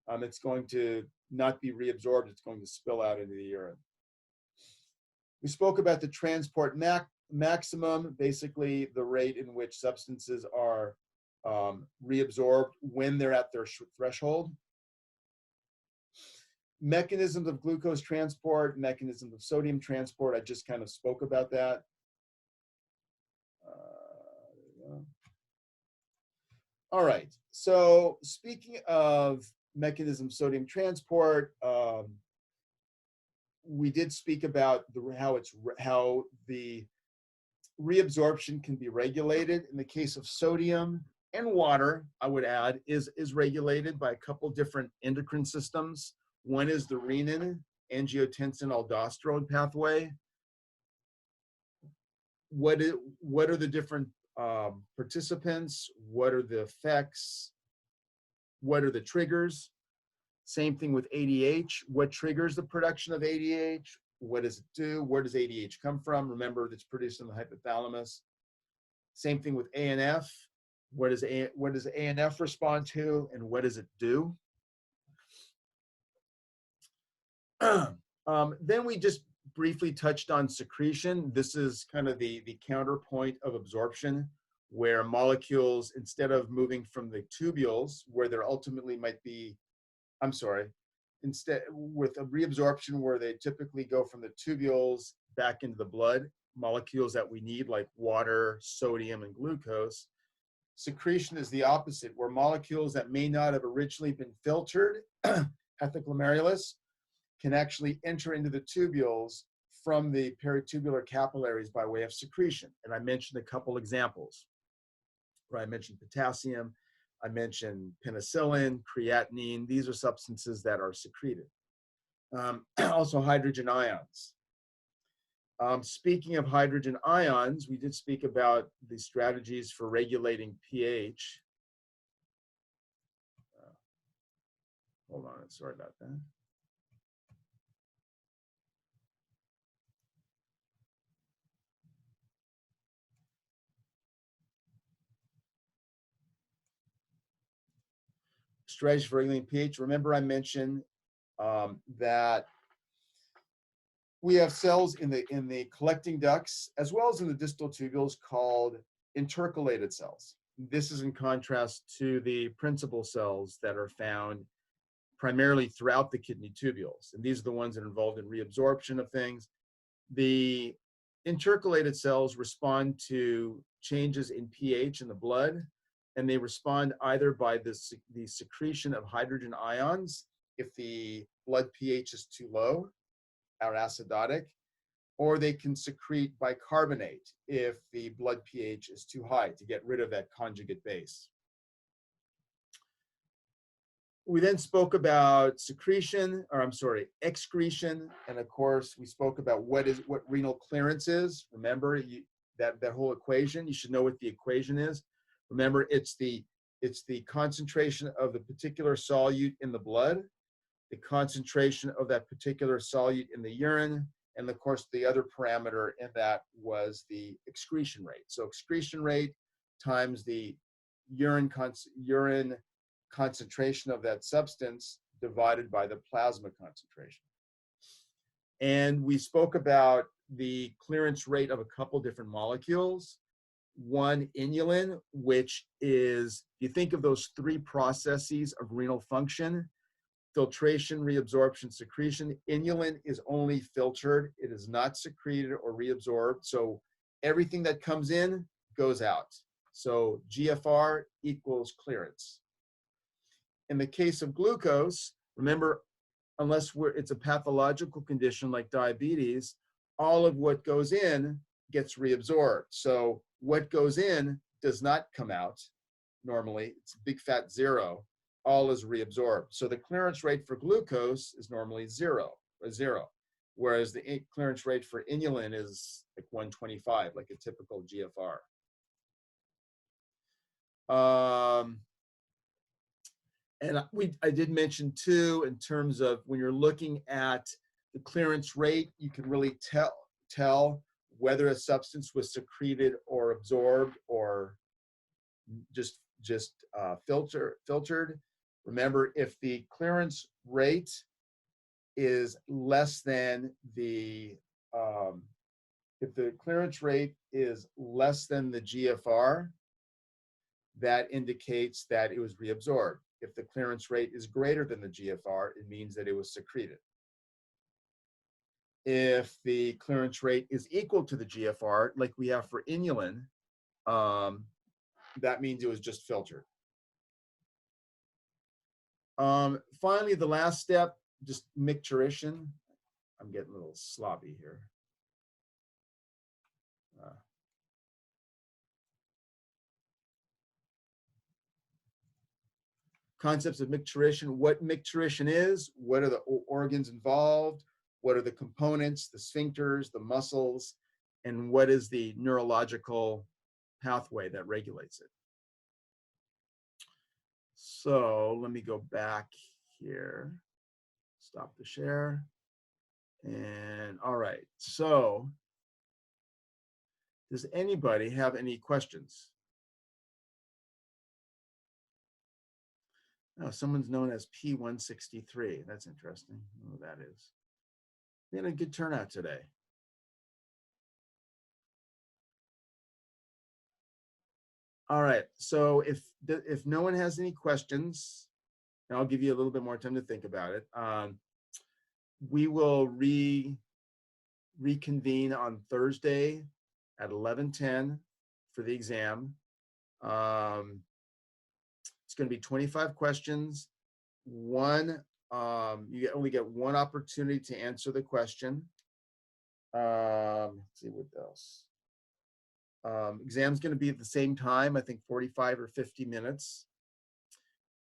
it's going to not be reabsorbed. It's going to spill out into the urine. We spoke about the transport maximum, basically the rate in which substances are reabsorbed when they're at their threshold. Mechanisms of glucose transport, mechanisms of sodium transport, I just kind of spoke about that. All right, so speaking of mechanism of sodium transport, we did speak about how the reabsorption can be regulated. In the case of sodium and water, I would add, is regulated by a couple different endocrine systems. One is the renin, angiotensin aldosterone pathway. What are the different participants? What are the effects? What are the triggers? Same thing with ADH. What triggers the production of ADH? What does it do? Where does ADH come from? Remember, it's produced in the hypothalamus. Same thing with ANF. What does ANF respond to, and what does it do? Then we just briefly touched on secretion. This is kind of the counterpoint of absorption, where molecules, instead of moving from the tubules, where there ultimately might be, instead with a reabsorption where they typically go from the tubules back into the blood, molecules that we need like water, sodium, and glucose. Secretion is the opposite, where molecules that may not have originally been filtered, glomerulus, can actually enter into the tubules from the peritubular capillaries by way of secretion. And I mentioned a couple examples, where I mentioned potassium, I mentioned penicillin, creatinine. These are substances that are secreted. Also hydrogen ions. Speaking of hydrogen ions, we did speak about the strategies for regulating pH. Hold on, sorry about that. Strategies for regulating pH. Remember, I mentioned that we have cells in the collecting ducts as well as in the distal tubules called intercalated cells. This is in contrast to the principal cells that are found primarily throughout the kidney tubules. And these are the ones that are involved in reabsorption of things. The intercalated cells respond to changes in pH in the blood, and they respond either by the secretion of hydrogen ions if the blood pH is too low or acidotic, or they can secrete bicarbonate if the blood pH is too high to get rid of that conjugate base. We then spoke about secretion, or I'm sorry, excretion, and of course we spoke about what renal clearance is. Remember that whole equation. You should know what the equation is. Remember, it's the concentration of the particular solute in the blood, the concentration of that particular solute in the urine, and of course the other parameter in that was the excretion rate. So excretion rate times the urine concentration of that substance divided by the plasma concentration. And we spoke about the clearance rate of a couple different molecules. One, inulin, which is, you think of those three processes of renal function: filtration, reabsorption, secretion. Inulin is only filtered. It is not secreted or reabsorbed. So everything that comes in goes out. So GFR equals clearance. In the case of glucose, remember, unless it's a pathological condition like diabetes, all of what goes in gets reabsorbed. So what goes in does not come out normally. It's a big fat zero. All is reabsorbed. So the clearance rate for glucose is normally zero, whereas the clearance rate for inulin is like 125, like a typical GFR. And I did mention too, in terms of when you're looking at the clearance rate, you can really tell whether a substance was secreted or absorbed or just filtered. Remember, if the clearance rate is less than the GFR, that indicates that it was reabsorbed. If the clearance rate is greater than the GFR, it means that it was secreted. If the clearance rate is equal to the GFR, like we have for inulin, that means it was just filtered. Finally, the last step, just micturition. I'm getting a little sloppy here. Concepts of micturition, what micturition is, what are the organs involved, what are the components, the sphincters, the muscles, and what is the neurological pathway that regulates it. So let me go back here, stop the share. And all right, so does anybody have any questions? Oh, someone's known as P163. That's interesting. I don't know who that is. We had a good turnout today. All right, so if no one has any questions, and I'll give you a little bit more time to think about it, we will reconvene on Thursday at 11:10 for the exam. It's going to be 25 questions. You only get one opportunity to answer the question. Let's see what else. Exam's going to be at the same time, I think 45 or 50 minutes.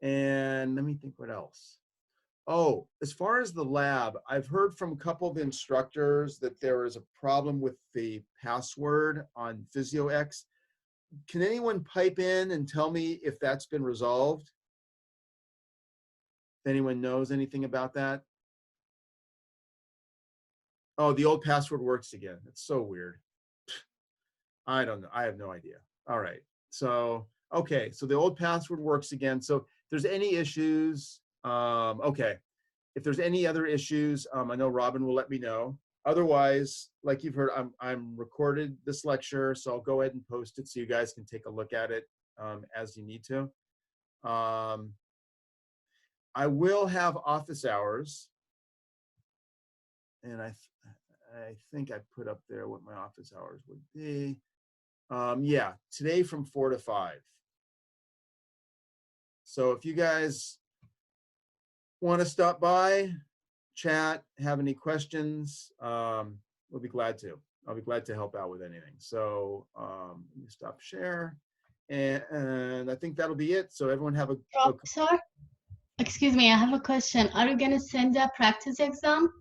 And let me think what else. Oh, as far as the lab, I've heard from a couple of instructors that there is a problem with the password on PhysioX. Can anyone pipe in and tell me if that's been resolved? If anyone knows anything about that? Oh, the old password works again. It's so weird. I don't know. I have no idea. All right. So, okay. So the old password works again. So if there's any issues, okay. If there's any other issues, I know Robin will let me know. Otherwise, like you've heard, I'm recorded this lecture, so I'll go ahead and post it so you guys can take a look at it as you need to. I will have office hours, and I think I put up there what my office hours would be. Yeah, today from 4 to 5. So if you guys want to stop by, chat, have any questions, we'll be glad to. I'll be glad to help out with anything. So let me stop share. And I think that'll be it. So everyone have a Professor, excuse me, I have a question. Are you gonna send a practice exam?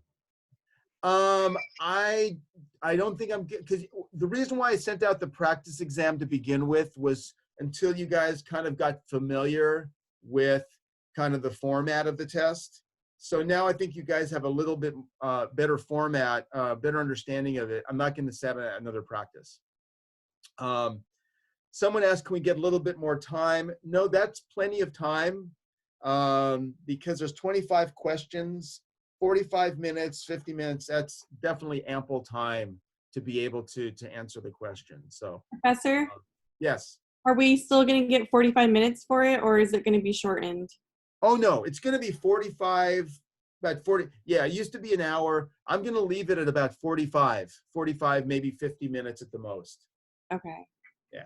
I don't think I'm because the reason why I sent out the practice exam to begin with was until you guys kind of got familiar with kind of the format of the test. So now I think you guys have a little bit better format, better understanding of it. I'm not going to set another practice. Someone asked, can we get a little bit more time? No, that's plenty of time because there's 25 questions. 45 minutes, 50 minutes, that's definitely ample time to be able to answer the question. So, Professor, yes. are we still going to get 45 minutes for it, or is it going to be shortened? Oh, no, it's going to be 45, about 40. Yeah, it used to be an hour. I'm going to leave it at about 45, maybe 50 minutes at the most. Okay. Yeah.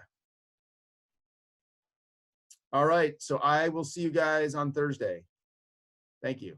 All right. So I will see you guys on Thursday. Thank you.